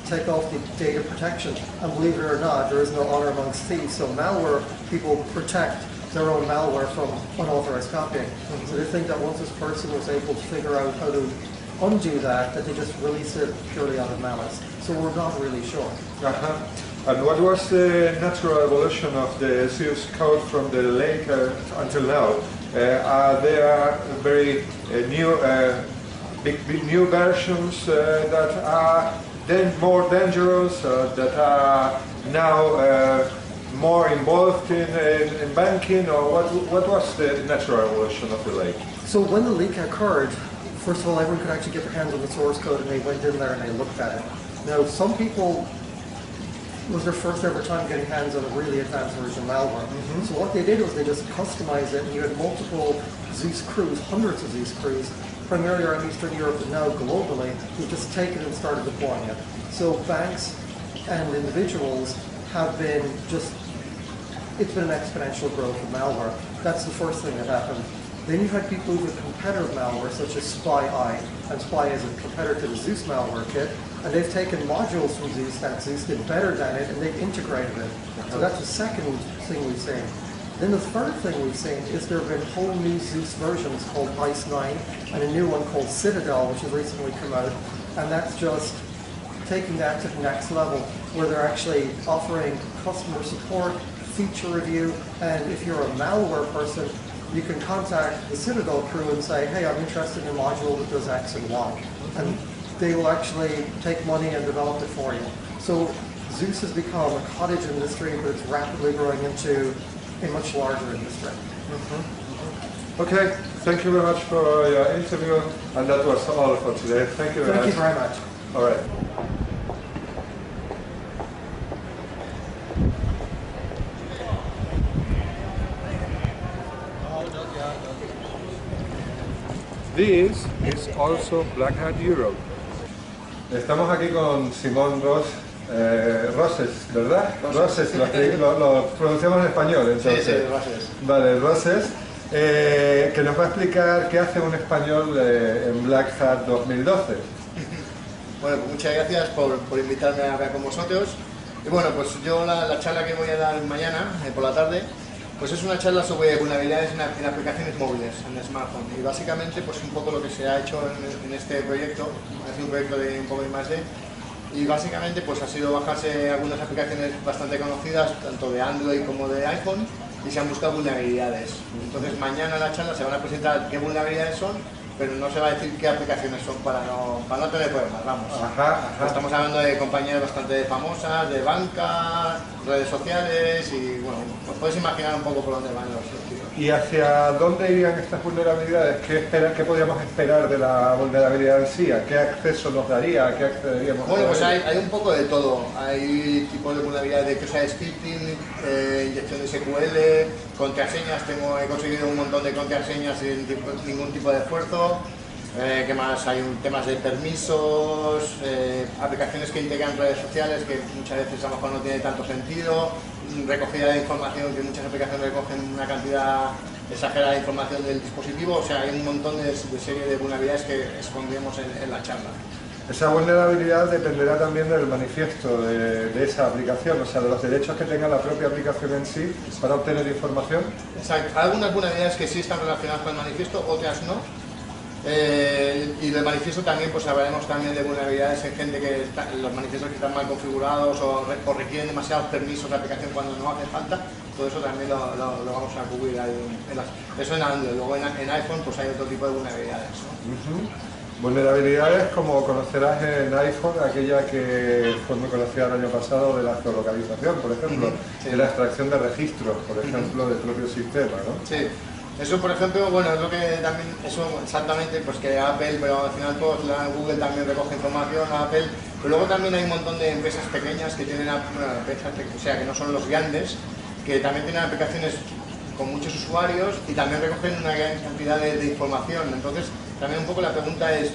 take off the data protection. And believe it or not, there is no honor amongst thieves. So malware, people protect their own malware from unauthorized copying. So they think that once this person was able to figure out how to undo that they just released it purely out of malice. So we're not really sure. And what was the natural evolution of the Zeus code from the lake until now? Are there very big new versions that are then more dangerous, that are now more involved in banking, or what was the natural evolution of the lake? So when the leak occurred, first of all, everyone could actually get their hands on the source code, and they went in there and they looked at it. Now, some people, it was their first ever time getting hands on a really advanced version of malware. So what they did was they just customized it, and you had multiple Zeus crews, hundreds of Zeus crews, primarily around Eastern Europe and now globally, who've just taken and started deploying it. So banks and individuals have been just, it's been an exponential growth of malware. That's the first thing that happened. Then you've had people with competitive malware, such as SpyEye, and SpyEye is a competitor to the Zeus malware kit, and they've taken modules from Zeus that Zeus did better than it, and they've integrated it. So that's the second thing we've seen. Then the third thing we've seen is there have been whole new Zeus versions called ICE 9, and a new one called Citadel, which has recently come out, and that's just taking that to the next level, where they're actually offering customer support, feature review, and if you're a malware person, you can contact the Citadel crew and say, hey, I'm interested in a module that does X and Y. And they will actually take money and develop it for you. So Zeus has become a cottage industry, but it's rapidly growing into a much larger industry. Okay, thank you very much for your interview, and that was all for today. Thank you very much. Thank you very much. All right. This is also Black Hat Europe. Estamos aquí con Simón Roses, ¿verdad? Roses, lo pronunciamos en español, entonces. Sí, Roses. Vale, Roses, que nos va a explicar qué hace un español en Black Hat 2012. Bueno, pues muchas gracias por invitarme a hablar con vosotros. Y bueno, pues yo la charla que voy a dar mañana, por la tarde, pues es una charla sobre vulnerabilidades en aplicaciones móviles, en smartphone. Y básicamente, pues un poco lo que se ha hecho en este proyecto, ha sido un proyecto de un poco más de. Y básicamente, pues ha sido bajarse algunas aplicaciones bastante conocidas, tanto de Android como de iPhone, y se han buscado vulnerabilidades. Entonces, mañana en la charla se van a presentar qué vulnerabilidades son, pero no se va a decir qué aplicaciones son para no tener problemas, vamos. Estamos hablando de compañías bastante famosas, de banca, redes sociales y bueno, pues podéis imaginar un poco por dónde van los tiros. ¿Y hacia dónde irían estas vulnerabilidades? ¿Qué podríamos esperar de la vulnerabilidad en sí? ¿A qué acceso nos daría? ¿A qué accederíamos? Bueno, pues hay un poco de todo. Hay tipos de vulnerabilidades de que sea scripting, inyección de SQL, contraseñas. He conseguido un montón de contraseñas sin ningún tipo de esfuerzo. ¿Qué más? Hay temas de permisos, aplicaciones que integran redes sociales que muchas veces a lo mejor no tiene tanto sentido, recogida de información, que muchas aplicaciones recogen una cantidad exagerada de información del dispositivo. O sea, hay un montón de serie de vulnerabilidades que expondremos en la charla. Esa vulnerabilidad dependerá también del manifiesto de esa aplicación, o sea, de los derechos que tenga la propia aplicación en sí para obtener información. Exacto. Hay algunas vulnerabilidades que sí están relacionadas con el manifiesto, otras no. Y del manifiesto también pues hablaremos también de vulnerabilidades en gente que los manifiestos que están mal configurados o requieren demasiados permisos de aplicación cuando no hace falta. Todo eso también lo vamos a cubrir ahí eso en Android. Luego en iPhone pues hay otro tipo de vulnerabilidades, ¿no? Vulnerabilidades, como conocerás en iPhone, aquella que fue muy conocida el año pasado de la geolocalización, por ejemplo, de la extracción de registros, por ejemplo, del propio sistema, ¿no? Sí. Eso, por ejemplo, bueno, es lo que también, eso exactamente, pues que Apple, pero al final todos, Google también recoge información, Apple, pero luego también hay un montón de empresas pequeñas que tienen, empresas, o sea, que no son los grandes, que también tienen aplicaciones con muchos usuarios y también recogen una gran cantidad de información. Entonces, también un poco la pregunta es,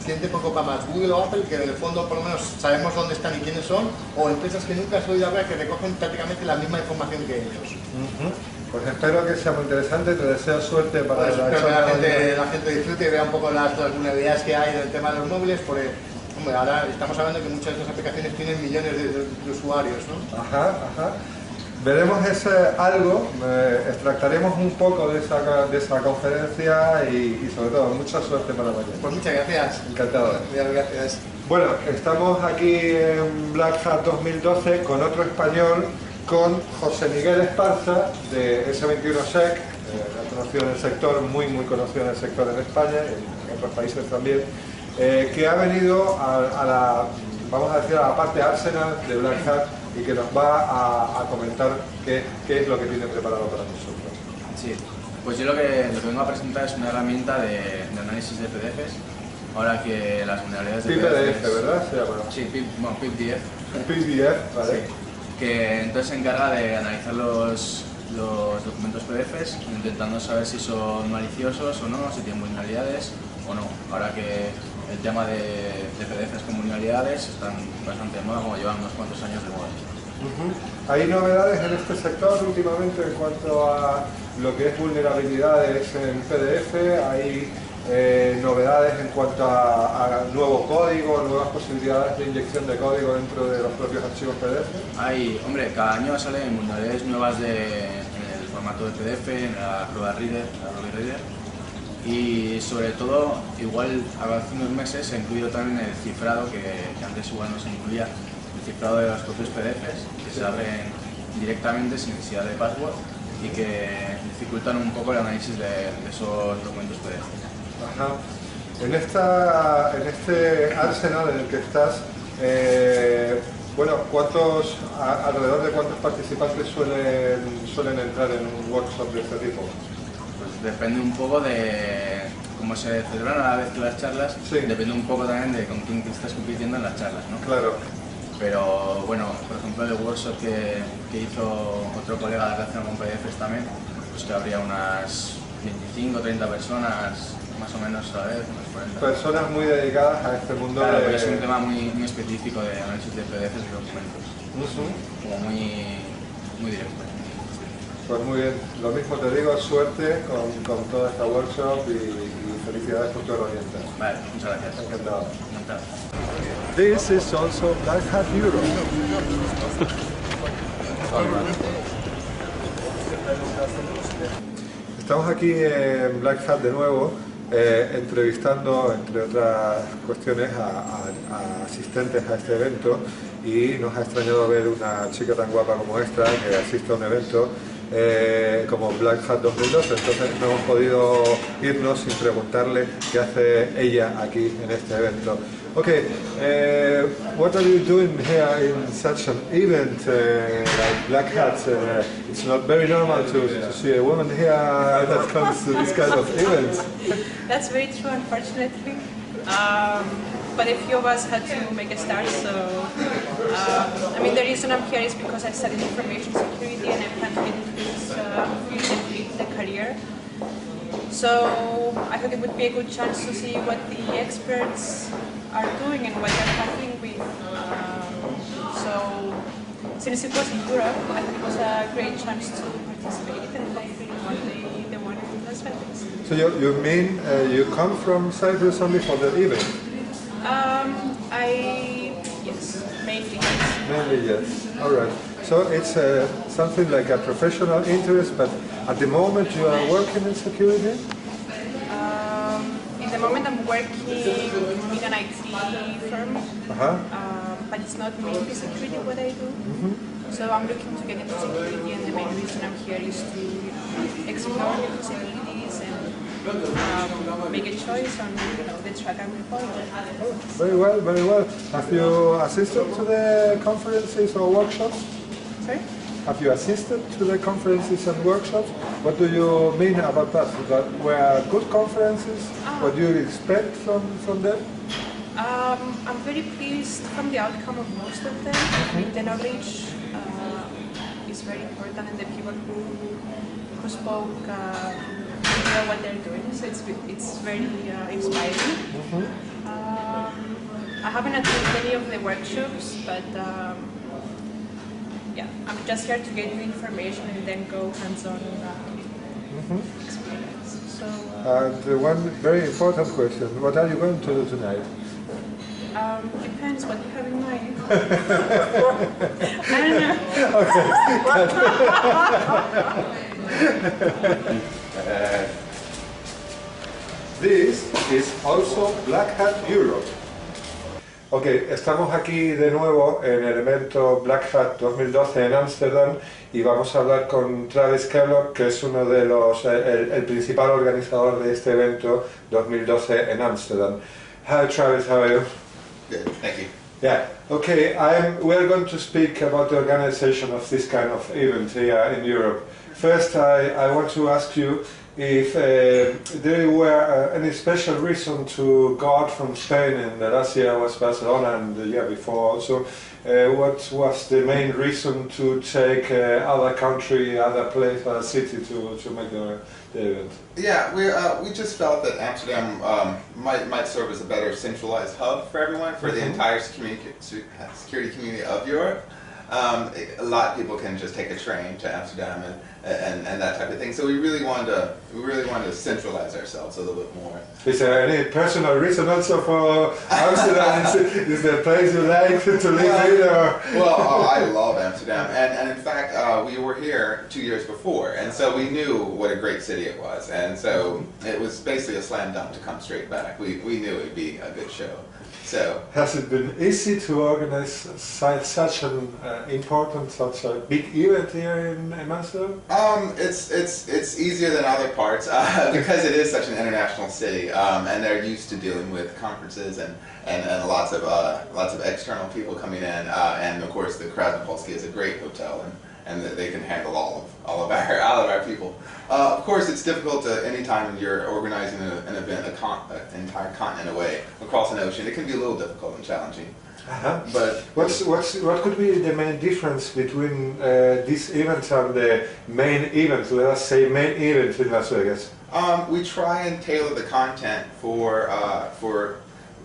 ¿quién te preocupa más, Google o Apple, que en el fondo por lo menos sabemos dónde están y quiénes son, o empresas que nunca has oído hablar que recogen prácticamente la misma información que ellos? Pues espero que sea muy interesante, te deseo suerte para pues espero que la gente disfrute y vea un poco las vulnerabilidades que hay en el tema de los móviles, porque hombre, ahora estamos hablando que muchas de estas aplicaciones tienen millones de usuarios, ¿no? Ajá. Veremos ese algo, extractaremos un poco de esa conferencia y sobre todo mucha suerte para mañana. Pues muchas gracias. Encantado. Gracias. Bueno, estamos aquí en Black Hat 2012 con otro español, con José Miguel Esparza de S21Sec, conocido en el sector, muy conocido en el sector en España y en otros países también, que ha venido a la vamos a decir, a la parte Arsenal de Black Hat y que nos va a comentar qué es lo que tiene preparado para nosotros. Sí, pues yo lo que vengo a presentar es una herramienta de análisis de PDFs. Ahora que las vulnerabilidades de PDF, ¿verdad? Sí, PIPDF. PDF, vale. Sí. Que entonces se encarga de analizar los documentos PDFs, intentando saber si son maliciosos o no, si tienen vulnerabilidades o no. Ahora que el tema de PDFs con vulnerabilidades están bastante de moda, como llevan unos cuantos años de moda. ¿Hay novedades en este sector últimamente en cuanto a lo que es vulnerabilidades en PDF? ¿Hay novedades en cuanto a nuevo código, nuevas posibilidades de inyección de código dentro de los propios archivos PDF? Hombre, cada año salen vulnerabilidades nuevas en el formato de PDF, en la Ruby Reader, y sobre todo, igual hace unos meses se ha incluido también el cifrado, que antes igual no se incluía, el cifrado de los propios PDFs, que se abren directamente sin necesidad de password y que dificultan un poco el análisis de esos documentos PDF. Ajá. En este arsenal en el que estás, bueno, alrededor de cuántos participantes suelen entrar en un workshop de este tipo? Pues depende un poco de cómo se celebran a la vez que las charlas, sí. Depende un poco también de con quién estás compitiendo en las charlas, ¿no? Claro. Pero bueno, por ejemplo el workshop que hizo otro colega de relación con PDFs también, pues que habría unas 25 o 30 personas más o menos a la vez, unas 40. Personas muy dedicadas a este mundo. Claro, pero es un tema muy específico de análisis de PDFs y documentos. Como muy directo. Pues muy bien, lo mismo te digo, suerte con toda esta workshop y felicidades por tu herramienta. Vale, muchas gracias. Encantado. Encantado. This is also Black Hat Europe. Estamos aquí en Black Hat de nuevo, entrevistando, entre otras cuestiones, a asistentes a este evento, y nos ha extrañado ver una chica tan guapa como esta que asiste a un evento como Black Hat 2012, entonces no hemos podido irnos sin preguntarle qué hace ella aquí en este evento. Okay, what are you doing here in such an event like Black Hat? It's not very normal to see a woman here that comes to this kind of events. That's very true, unfortunately. But a few of us had to make a start, so I mean the reason I'm here is because I studied information security and I plan to get into this field in the career. So I thought it would be a good chance to see what the experts are doing and what they're tackling with. So since it was in Europe, I thought it was a great chance to participate and hopefully one day the one in Las Vegas. So you mean you come from Cyprus only for the event? Yes, mainly yes. Mainly yes. All right. So it's something like a professional interest, but at the moment you are working in security? In the moment I'm working in an IT firm, but it's not mainly security what I do. So I'm looking to get into security, and the main reason I'm here is to explore new possibilities and make a choice on the track I'm going forward. Oh, very well, very well. Have you assisted to the conferences or workshops? Sorry? Have you assisted to the conferences and workshops? What do you mean about that? That were good conferences? What do you expect from them? I'm very pleased from the outcome of most of them. I mean, the knowledge is very important, and the people who spoke know what they're doing, so it's very inspiring. I haven't attended any of the workshops, but yeah, I'm just here to get new information and then go hands-on experience. So, and one very important question, what are you going to do tonight? Depends what you have in mind. I don't know. This is also Black Hat Europe. Ok, estamos aquí de nuevo en el evento Black Hat 2012 en Ámsterdam y vamos a hablar con Travis Kellogg, que es uno de los, el principal organizador de este evento 2012 en Ámsterdam. Hi Travis, how are you? Good, thank you. Yeah, okay, we're going to speak about the organization of this kind of event here in Europe. First, I want to ask you if there were any special reason to go out from Spain, and last year was Barcelona and the year before also. What was the main reason to take other country, other place, other city to make the event? Yeah, we just felt that Amsterdam might serve as a better centralized hub for everyone, for the entire security community of Europe. A lot of people can just take a train to Amsterdam and that type of thing. So we really wanted to centralize ourselves a little bit more. Is there any personal reason also for Amsterdam? Is there a place you like to live in? Or? Well, I love Amsterdam, and in fact, we were here 2 years before, and so we knew what a great city it was, and so it was basically a slam dunk to come straight back. We knew it would be a good show. So, has it been easy to organize such an important, such a big event here in Amsterdam? It's easier than other parts because it is such an international city, and they're used to dealing with conferences and lots of external people coming in, and of course the Krasnopolski is a great hotel, and they can handle all of our people. Of course, it's difficult anytime you're organizing an event an entire continent away across an ocean. It can be a little difficult and challenging. But what could be the main difference between this event and the main event? Let us say main event in Las Vegas. We try and tailor the content for.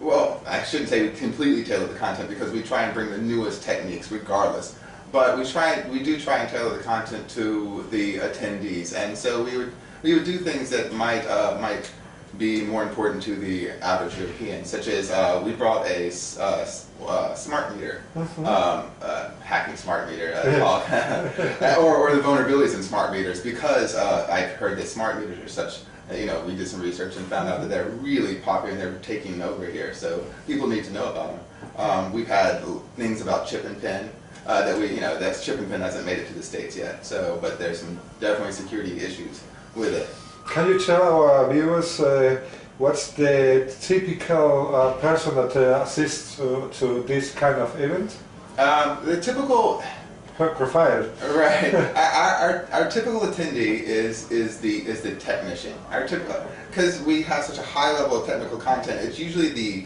Well, I shouldn't say we completely tailor the content because we try and bring the newest techniques regardless. But we do try and tailor the content to the attendees, and so we would do things that might be more important to the average European, such as we brought a smart meter, hacking smart meter, or the vulnerabilities in smart meters, because I've heard that smart meters are such. We did some research and found out that they're really popular and they're taking over here, so people need to know about them. We've had things about chip and pin. That chip and pin hasn't made it to the States yet. So, but there's some definitely security issues with it. Can you tell our viewers what's the typical person that assists to this kind of event? The typical profile. Right. Our typical attendee is the technician. Because we have such a high level of technical content, it's usually the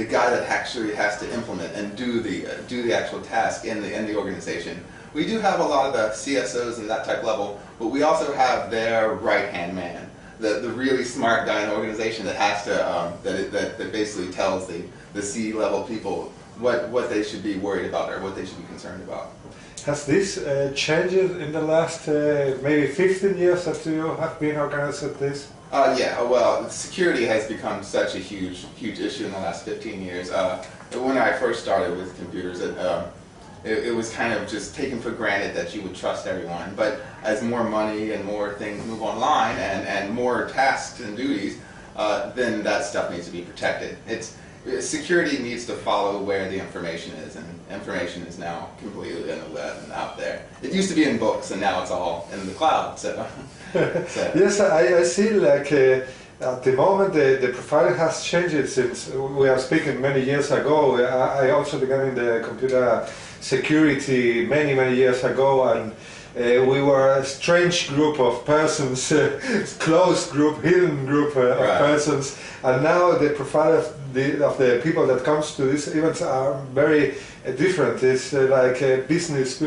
guy that actually has to implement and do the actual task in the organization. We do have a lot of the CSOs and that type level, but we also have their right-hand man, the really smart guy in the organization that has to that basically tells the C-level people what they should be worried about or what they should be concerned about. Has this changed in the last maybe 15 years that you have been organizing this? Yeah, well, security has become such a huge issue in the last 15 years. When I first started with computers, it was kind of just taken for granted that you would trust everyone. But as more money and more things move online and more tasks and duties, then that stuff needs to be protected. Security needs to follow where the information is, and information is now completely in the web and out there. It used to be in books, and now it's all in the cloud. So. Yes, I see like at the moment the profile has changed since we are speaking many years ago. I also began in the computer security many years ago, and we were a strange group of persons, closed group, hidden group of persons, and now the profile of the people that comes to these events are very different. It's like business,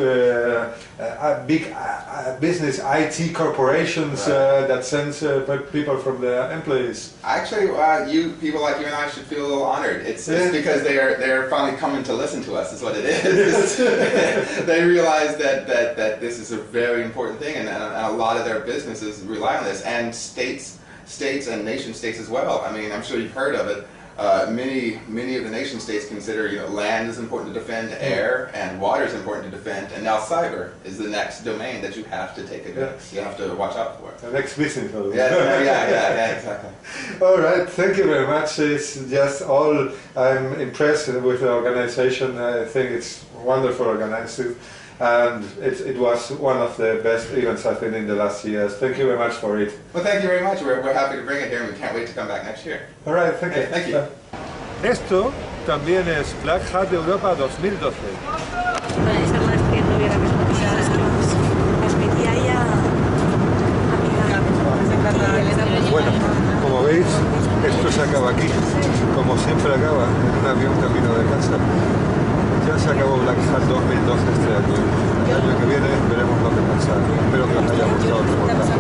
big business IT corporations that sends people from the employees. Actually, people like you and I should feel a little honored. It's because they're finally coming to listen to us. Is what it is. They realize that this is a very important thing, and a lot of their businesses rely on this, and states and nation states as well. I mean, I'm sure you've heard of it. Many of the nation states consider land is important to defend, air and water is important to defend, and now cyber is the next domain that you have to take against. You have to watch out for. The next business. Yeah, exactly. All right, thank you very much. It's just all. I'm impressed with the organization. I think it's wonderful organizing. And it was one of the best events I've been in the last years. Thank you very much for it. Well, thank you very much. We're happy to bring it here, and we can't wait to come back next year. All right, thank you. Thank you. Esto también es Black Hat de Europa 2012. Bueno, como veis, esto se acaba aquí, como siempre acaba, en un avión camino de casa. Ya se acabó Black Hat 2012 este año. El año que viene veremos lo que pasa. Espero que os haya gustado el reportaje.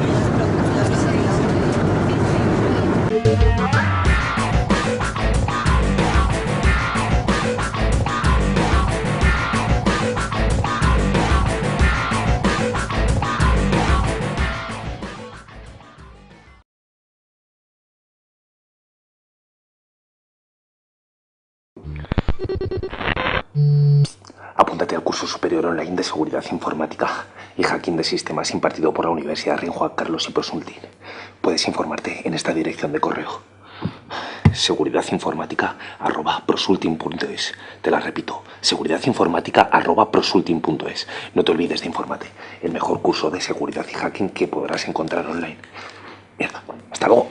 Apúntate al curso superior online de seguridad informática y hacking de sistemas impartido por la Universidad Rey Juan Carlos y Prosultin. Puedes informarte en esta dirección de correo: seguridadinformática@prosultin.es. Te la repito: seguridadinformática@prosultin.es. No te olvides de informarte. El mejor curso de seguridad y hacking que podrás encontrar online. Mierda. Hasta luego.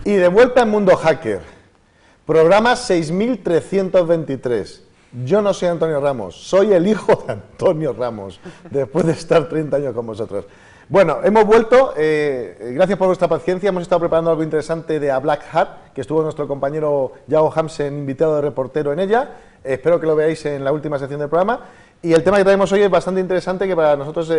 Y de vuelta en Mundo Hacker, programa 6323. Yo no soy Antonio Ramos, soy el hijo de Antonio Ramos, después de estar 30 años con vosotros. Bueno, hemos vuelto, gracias por vuestra paciencia, hemos estado preparando algo interesante de A Black Hat, que estuvo nuestro compañero Yago Hamsen, invitado de reportero en ella. Espero que lo veáis en la última sección del programa. Y el tema que traemos hoy es bastante interesante, que para nosotros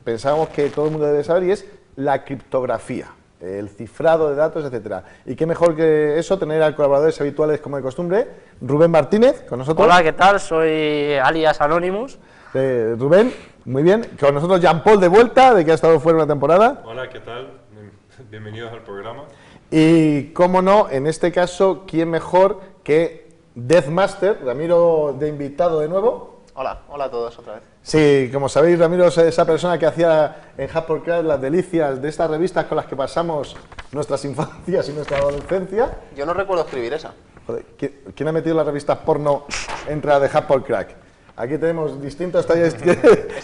pensábamos que todo el mundo debe saber, y es la criptografía, el cifrado de datos, etcétera. Y qué mejor que eso, tener a colaboradores habituales como de costumbre. Rubén Martínez, con nosotros. Hola, ¿qué tal? Soy alias Anonymous. Rubén, muy bien. Con nosotros Jean-Paul de vuelta, de que ha estado fuera una temporada. Hola, ¿qué tal? Bienvenidos al programa. Y, cómo no, en este caso, ¿quién mejor que Deathmaster, Ramiro, de invitado de nuevo? Hola, hola a todos otra vez. Sí, como sabéis, Ramiro es esa persona que hacía en Hackporcraft las delicias de estas revistas con las que pasamos nuestras infancias y nuestra adolescencia. Yo no recuerdo escribir esa. Joder, ¿quién ha metido las revistas porno entre las de Hackporcraft? Aquí tenemos distintos talleres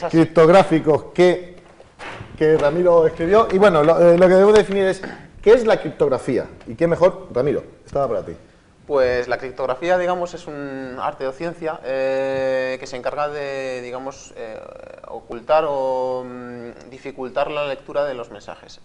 criptográficos que Ramiro escribió. Y bueno, lo que debo definir es ¿qué es la criptografía? Y qué mejor, Ramiro, estaba para ti. Pues la criptografía, digamos, es un arte o ciencia que se encarga de, digamos, ocultar o dificultar la lectura de los mensajes.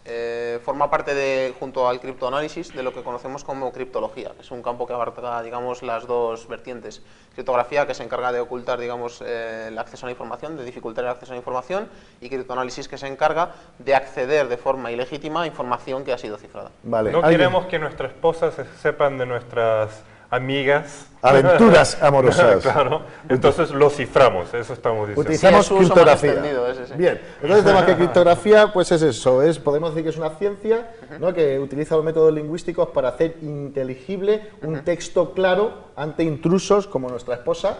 Forma parte, junto al criptoanálisis, de lo que conocemos como criptología, que es un campo que abarca, digamos, las dos vertientes. Criptografía, que se encarga de ocultar, digamos, el acceso a la información, de dificultar el acceso a la información, y criptoanálisis, que se encarga de acceder de forma ilegítima a información que ha sido cifrada. Vale. No queremos que nuestras esposas sepan de nuestras amigas aventuras amorosas. Claro, entonces lo ciframos, eso estamos diciendo. Utilizamos criptografía. Sí. Bien, entonces tenemos que criptografía, pues es eso, podemos decir que es una ciencia, ¿no?, que utiliza los métodos lingüísticos para hacer inteligible un texto claro ante intrusos como nuestra esposa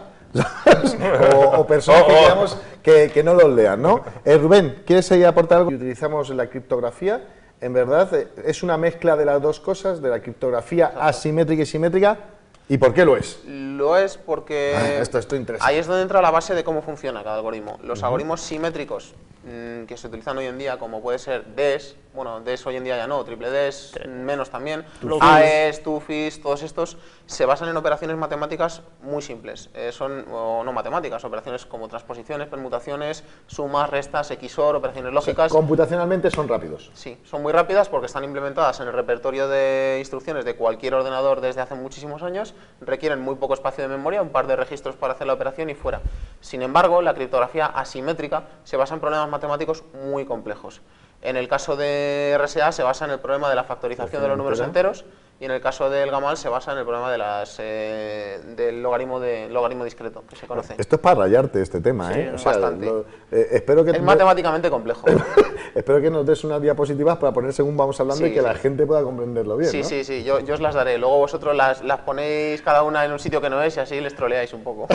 o personas que digamos que no los lean, ¿no? Rubén, ¿quieres aportar algo? Utilizamos la criptografía. En verdad, es una mezcla de las dos cosas, de la criptografía asimétrica y simétrica. ¿Y por qué lo es? Lo es porque esto interesa. ahí es donde entra la base de cómo funciona cada algoritmo. Los algoritmos simétricos que se utilizan hoy en día, como puede ser DES, bueno, DES hoy en día ya no, triple DES, menos también, AES, TUFIS, todos estos se basan en operaciones matemáticas muy simples. O no matemáticas, operaciones como transposiciones, permutaciones, sumas, restas, XOR, operaciones lógicas. Computacionalmente son rápidos. Sí, son muy rápidas porque están implementadas en el repertorio de instrucciones de cualquier ordenador desde hace muchísimos años, requieren muy poco espacio de memoria, un par de registros para hacer la operación y fuera. Sin embargo, la criptografía asimétrica se basa en problemas matemáticos muy complejos. En el caso de RSA se basa en el problema de la factorización de los números enteros, y en el caso del Gamal se basa en el problema de del logaritmo discreto, que se conoce. Esto es para rayarte, este tema, sí, ¿eh? O sea, bastante. Espero que es matemáticamente complejo. Espero que nos des unas diapositivas para poner según vamos hablando y que la gente pueda comprenderlo bien, ¿no? Sí, yo os las daré. Luego vosotros las ponéis cada una en un sitio que no es y así les troleáis un poco.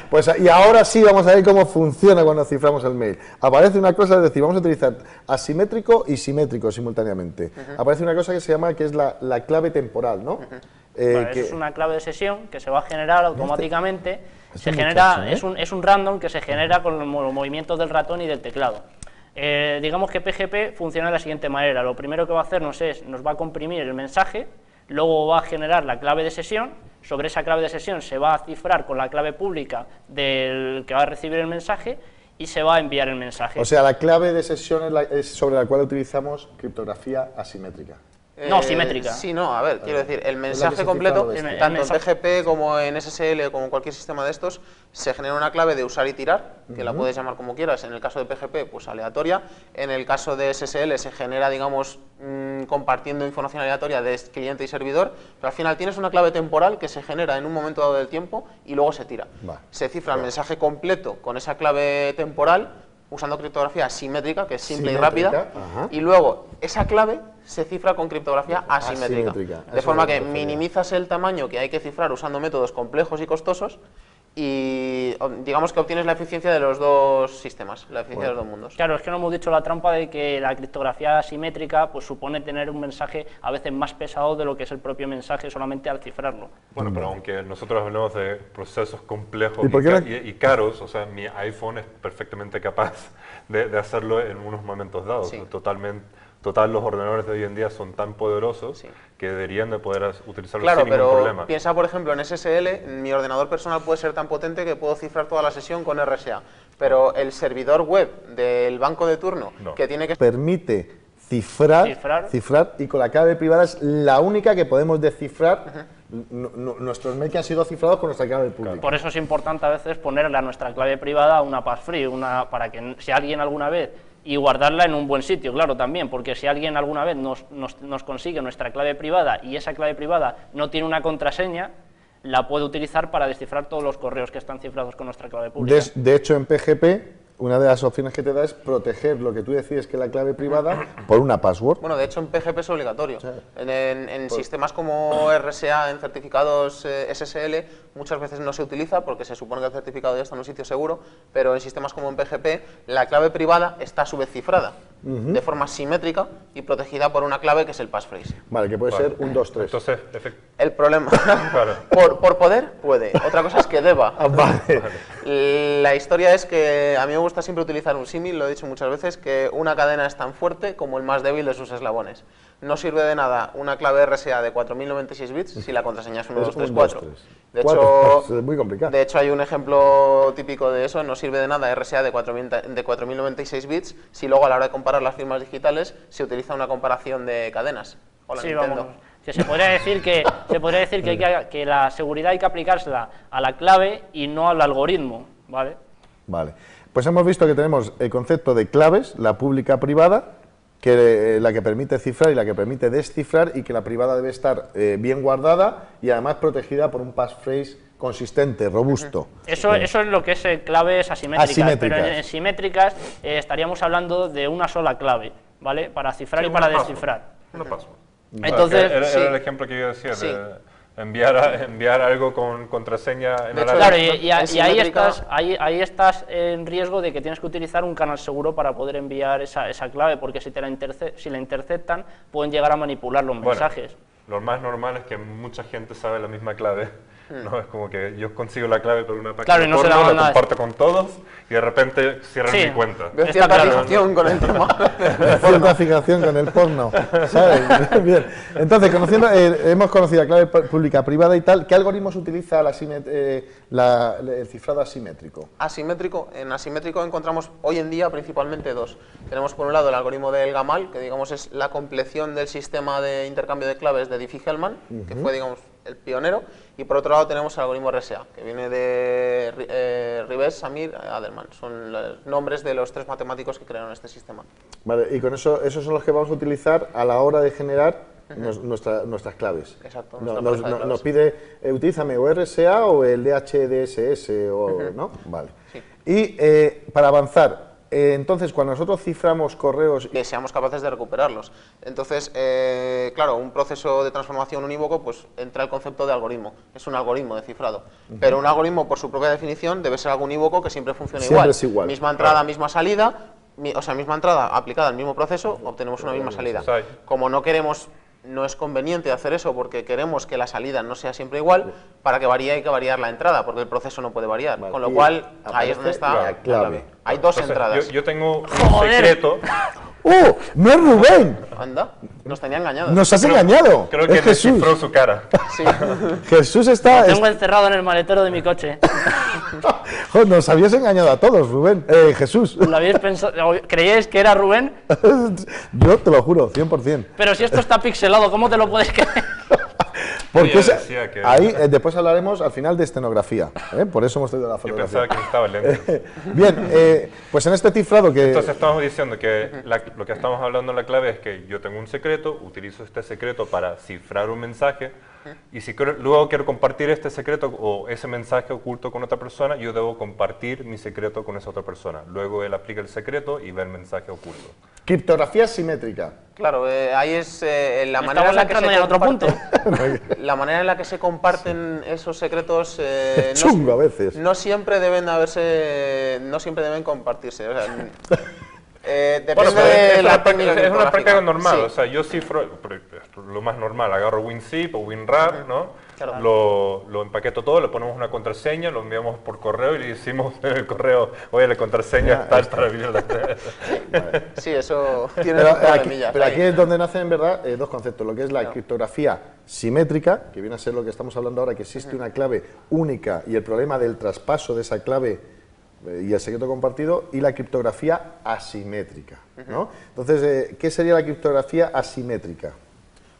Pues y ahora sí vamos a ver cómo funciona cuando ciframos el mail. Aparece una cosa, es decir, vamos a utilizar asimétrico y simétrico simultáneamente. Aparece una cosa que se llama, que es la clave temporal, ¿no? Vale, eso es una clave de sesión que se va a generar automáticamente. Se genera, es un random que se genera con los movimientos del ratón y del teclado. Digamos que PGP funciona de la siguiente manera. Lo primero que va a hacernos nos va a comprimir el mensaje, luego va a generar la clave de sesión. Sobre esa clave de sesión se va a cifrar con la clave pública del que va a recibir el mensaje y se va a enviar el mensaje. O sea, la clave de sesión es sobre la cual utilizamos criptografía asimétrica. No, simétrica. Sí, no, a ver, quiero decir, el mensaje completo, tanto en PGP como en SSL, como en cualquier sistema de estos, se genera una clave de usar y tirar, que la puedes llamar como quieras. En el caso de PGP, pues aleatoria. En el caso de SSL se genera, digamos, compartiendo información aleatoria de cliente y servidor, pero al final tienes una clave temporal que se genera en un momento dado del tiempo y luego se tira. Se cifra el mensaje completo con esa clave temporal, usando criptografía simétrica, que es simple y rápida, y luego esa clave se cifra con criptografía asimétrica. De forma que minimizas el tamaño que hay que cifrar usando métodos complejos y costosos y digamos que obtienes la eficiencia de los dos sistemas, la eficiencia de los dos mundos. Claro, es que no hemos dicho la trampa de que la criptografía asimétrica pues supone tener un mensaje a veces más pesado de lo que es el propio mensaje solamente al cifrarlo. Bueno, pero aunque nosotros hablemos de procesos complejos y caros, o sea, mi iPhone es perfectamente capaz de hacerlo en unos momentos dados. Sí. Total, los ordenadores de hoy en día son tan poderosos que deberían de poder utilizarlos sin ningún problema. Claro, pero piensa, por ejemplo, en SSL, mi ordenador personal puede ser tan potente que puedo cifrar toda la sesión con RSA, pero el servidor web del banco de turno que tiene que... Permite cifrar y con la clave privada es la única que podemos descifrar nuestros mails que han sido cifrados con nuestra clave pública. Por eso es importante a veces ponerle a nuestra clave privada una passfree, para que si alguien alguna vez... Y guardarla en un buen sitio, claro, también, porque si alguien alguna vez nos consigue nuestra clave privada y esa clave privada no tiene una contraseña, la puede utilizar para descifrar todos los correos que están cifrados con nuestra clave pública. De hecho, en PGP, una de las opciones que te da es proteger lo que tú decides que es la clave privada por una password. Bueno, de hecho, en PGP es obligatorio. Sí. En sistemas como RSA, en certificados SSL, muchas veces no se utiliza porque se supone que el certificado ya está en un sitio seguro, pero en sistemas como en PGP, la clave privada está a su vez cifrada de forma simétrica y protegida por una clave que es el passphrase. Vale, que puede ser 1, 2, 3. Entonces, el problema, por poder, puede. Otra cosa es que deba. La historia es que a mí me gusta siempre utilizar un símil, lo he dicho muchas veces, que una cadena es tan fuerte como el más débil de sus eslabones. No sirve de nada una clave RSA de 4096 bits si la contraseña es 1, 2, 3, 4. De hecho, es muy complicado. De hecho, hay un ejemplo típico de eso. No sirve de nada RSA de 4096 bits si luego a la hora de comparar las firmas digitales se utiliza una comparación de cadenas. Hola, sí, Nintendo. Vamos. Se podría decir que la seguridad hay que aplicársela a la clave y no al algoritmo, ¿vale? Vale. Pues hemos visto que tenemos el concepto de claves, la pública privada, que la que permite cifrar y la que permite descifrar, y que la privada debe estar bien guardada y además protegida por un passphrase consistente, robusto. Eso es lo que es claves asimétricas, pero en simétricas estaríamos hablando de una sola clave, ¿vale? Para cifrar y para descifrar. Una password. Entonces, era el ejemplo que yo decía, de enviar algo con contraseña en claro, y ahí estás en riesgo de que tienes que utilizar un canal seguro para poder enviar esa clave, porque si la interceptan pueden llegar a manipular los mensajes. Lo más normal es que mucha gente sabe la misma clave. No, es como que yo consigo la clave por una página porno, la comparto con todos y de repente cierran mi cuenta. Veo cierta fijación con el tema. Cierta fijación con el porno, ¿sabes? Bien. Entonces, hemos conocido la clave pública privada y tal. ¿Qué algoritmos utiliza el cifrado asimétrico? En asimétrico encontramos hoy en día principalmente dos. Tenemos por un lado el algoritmo del Gamal, que digamos es la compleción del sistema de intercambio de claves de Diffie-Hellman, que fue, digamos, el pionero, y por otro lado tenemos el algoritmo RSA, que viene de Rives, Samir, Adelman. Son los nombres de los tres matemáticos que crearon este sistema. Vale, y con esos son los que vamos a utilizar a la hora de generar nuestras claves. Exacto. Nos pide, utilízame o RSA o el DHDSS, ¿no? Vale. Sí. Y para avanzar, entonces, cuando nosotros ciframos correos... Que seamos capaces de recuperarlos. Entonces, claro, un proceso de transformación unívoco, pues entra el concepto de algoritmo. Es un algoritmo de cifrado. Pero un algoritmo, por su propia definición, debe ser algo unívoco que siempre funcione igual. Es igual. Misma entrada, misma salida, o sea, misma entrada aplicada al mismo proceso, obtenemos una misma salida. Como no queremos no es conveniente hacer eso porque queremos que la salida no sea siempre igual. Para que varíe hay que variar la entrada porque el proceso no puede variar. Con lo cual, ahí es donde está la clave. Hay dos entradas. Yo tengo un secreto. ¡No es Rubén! Anda, nos tenía engañados. ¡Nos has engañado! Creo que es Jesús. descifró su cara. Sí. Jesús está... Lo tengo encerrado en el maletero de mi coche. Joder, nos habías engañado a todos, Rubén. Jesús. ¿Lo habéis pensado? ¿Creíais que era Rubén? Yo te lo juro, 100%. Pero si esto está pixelado, ¿cómo te lo puedes creer? Porque ahí después hablaremos al final de escenografía, por eso hemos traído la fotografía. Yo pensaba que estaba lento. Bien, pues en este cifrado que... Entonces estamos diciendo que lo que estamos hablando en la clave es que yo tengo un secreto, utilizo este secreto para cifrar un mensaje, y si luego quiero compartir este secreto o ese mensaje oculto con otra persona, yo debo compartir mi secreto con esa otra persona. Luego él aplica el secreto y ve el mensaje oculto. Criptografía simétrica. Claro, ahí es la manera en la que la manera en la que se comparten esos secretos chungo a veces. No siempre deben compartirse. O sea, depende de la técnica. Es una práctica normal, sí. O sea, yo cifro lo más normal, agarro WinZip o WinRAR, ¿no? Claro. Lo empaqueto todo, le ponemos una contraseña, lo enviamos por correo y le decimos en el correo, oye, la contraseña es tal para abrir la... Sí, eso tiene pero aquí es donde nacen en verdad dos conceptos, lo que es la criptografía simétrica, que viene a ser lo que estamos hablando ahora, que existe una clave única y el problema del traspaso de esa clave y el secreto compartido, y la criptografía asimétrica, ¿no? Entonces, ¿qué sería la criptografía asimétrica?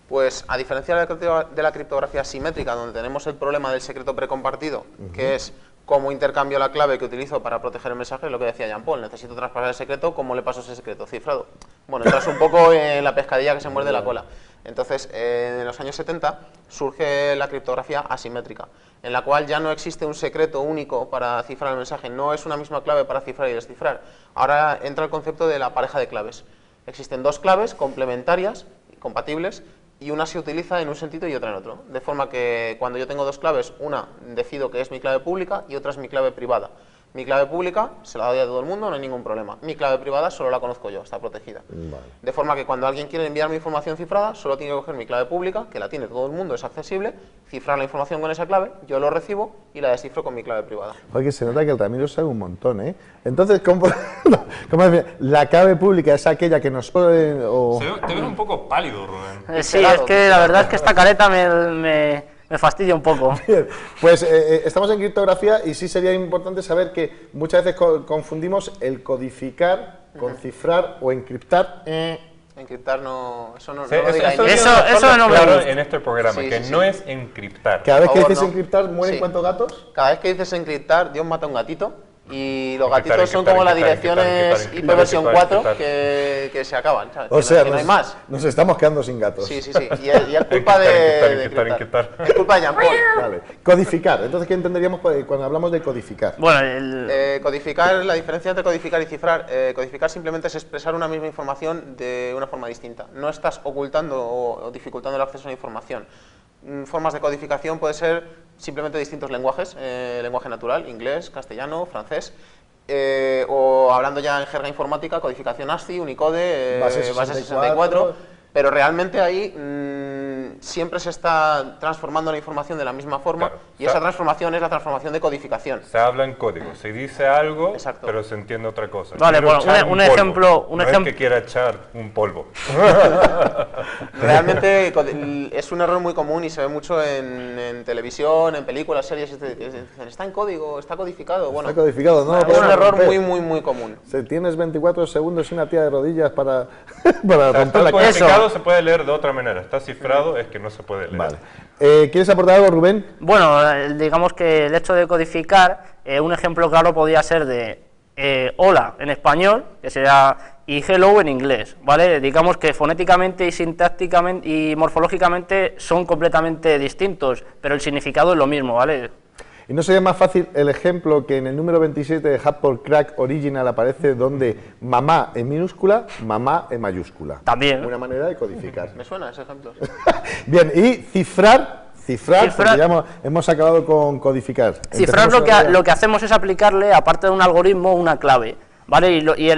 Pues a diferencia de la criptografía simétrica, donde tenemos el problema del secreto precompartido, que es cómo intercambio la clave que utilizo para proteger el mensaje, lo que decía Jean-Paul, necesito traspasar el secreto, ¿cómo le paso ese secreto cifrado? Bueno, entras un poco en la pescadilla que se muerde la cola. Entonces, en los años 70 surge la criptografía asimétrica, en la cual ya no existe un secreto único para cifrar el mensaje, no es una misma clave para cifrar y descifrar. Ahora entra el concepto de la pareja de claves. Existen dos claves complementarias, compatibles, y una se utiliza en un sentido y otra en otro. De forma que cuando yo tengo dos claves, una decido que es mi clave pública y otra es mi clave privada. Mi clave pública se la doy a todo el mundo, no hay ningún problema. Mi clave privada solo la conozco yo, está protegida. Vale. De forma que cuando alguien quiere enviarme información cifrada, solo tiene que coger mi clave pública, que la tiene todo el mundo, es accesible, cifrar la información con esa clave, yo lo recibo y la descifro con mi clave privada. Oye, se nota que el Ramiro sabe un montón, ¿eh? Entonces, ¿cómo la clave pública es aquella que nos puede... Te ves un poco pálido, Rubén. Sí, es que la verdad es que esta careta me fastidia un poco. Bien, pues estamos en criptografía y sí sería importante saber que muchas veces confundimos el codificar con cifrar o encriptar. Encriptar no... Eso no, Sí, no lo digáis. Eso no claro en este programa, que no es encriptar. Cada vez que dices encriptar, ¿mueren cuántos gatos? Cada vez que dices encriptar, Dios mata a un gatito. Y los gatitos son como las direcciones IP versión 4 que se acaban, ¿sabes? O sea, que no hay más. Nos estamos quedando sin gatos. Sí. Y es culpa de Es culpa de Jean-Paul. Vale. Codificar. Entonces, ¿qué entenderíamos cuando hablamos de codificar? Bueno, codificar, la diferencia entre codificar y cifrar. Codificar simplemente es expresar una misma información de una forma distinta. No estás ocultando o dificultando el acceso a la información. Formas de codificación puede ser simplemente distintos lenguajes, lenguaje natural, inglés, castellano, francés, o hablando ya en jerga informática, codificación ASCII, Unicode, base 64, pero realmente ahí siempre se está transformando la información de la misma forma, y esa transformación es la transformación de codificación. Se habla en código, se dice algo, pero se entiende otra cosa. Vale, bueno, un ejemplo... No es que quiera echar un polvo. Realmente es un error muy común y se ve mucho en televisión, en películas, series, está en código, está codificado. Bueno, está codificado, ¿no? Es un error muy común. Si tienes 24 segundos y una tía de rodillas para romper la casa. Codificado se puede leer de otra manera, está cifrado, es que no se puede leer. Vale. ¿Quieres aportar algo, Rubén? Bueno, digamos que el hecho de codificar, un ejemplo claro podría ser de hola en español, que sería, y hello en inglés, ¿vale? Digamos que fonéticamente y sintácticamente y morfológicamente son completamente distintos, pero el significado es lo mismo, ¿vale? ¿Y no sería más fácil el ejemplo que en el número 27 de Apple Crack Original aparece donde mamá en minúscula, mamá en mayúscula? También. Una manera de codificar. Me suena ese ejemplo. Bien, y cifrar, porque ya hemos acabado con codificar. Cifrar lo que hacemos es aplicarle, aparte de un algoritmo, una clave, ¿vale? Y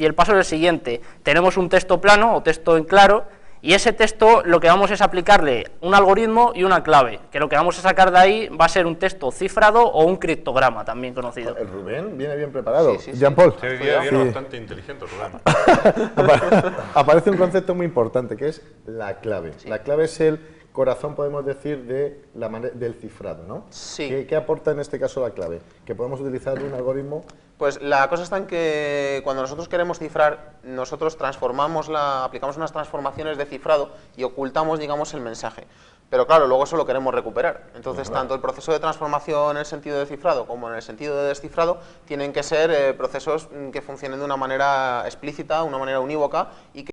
el paso es el siguiente. Tenemos un texto plano o texto en claro, Y ese texto lo que vamos es aplicarle un algoritmo y una clave, que lo que vamos a sacar de ahí va a ser un texto cifrado o un criptograma, también conocido. El Rubén viene bien preparado. Sí, sí, sí. Jean-Paul. Sí, hoy día viene bastante inteligente, Rubén. Aparece un concepto muy importante, que es la clave. La clave es el corazón, podemos decir, del cifrado, ¿no? Sí. ¿Qué aporta en este caso la clave? Que podemos utilizar un algoritmo. Pues la cosa está en que cuando nosotros queremos cifrar, nosotros aplicamos unas transformaciones de cifrado y ocultamos, digamos, el mensaje. Pero claro, luego eso lo queremos recuperar. Entonces, tanto el proceso de transformación en el sentido de cifrado como en el sentido de descifrado tienen que ser procesos que funcionen de una manera explícita, una manera unívoca y que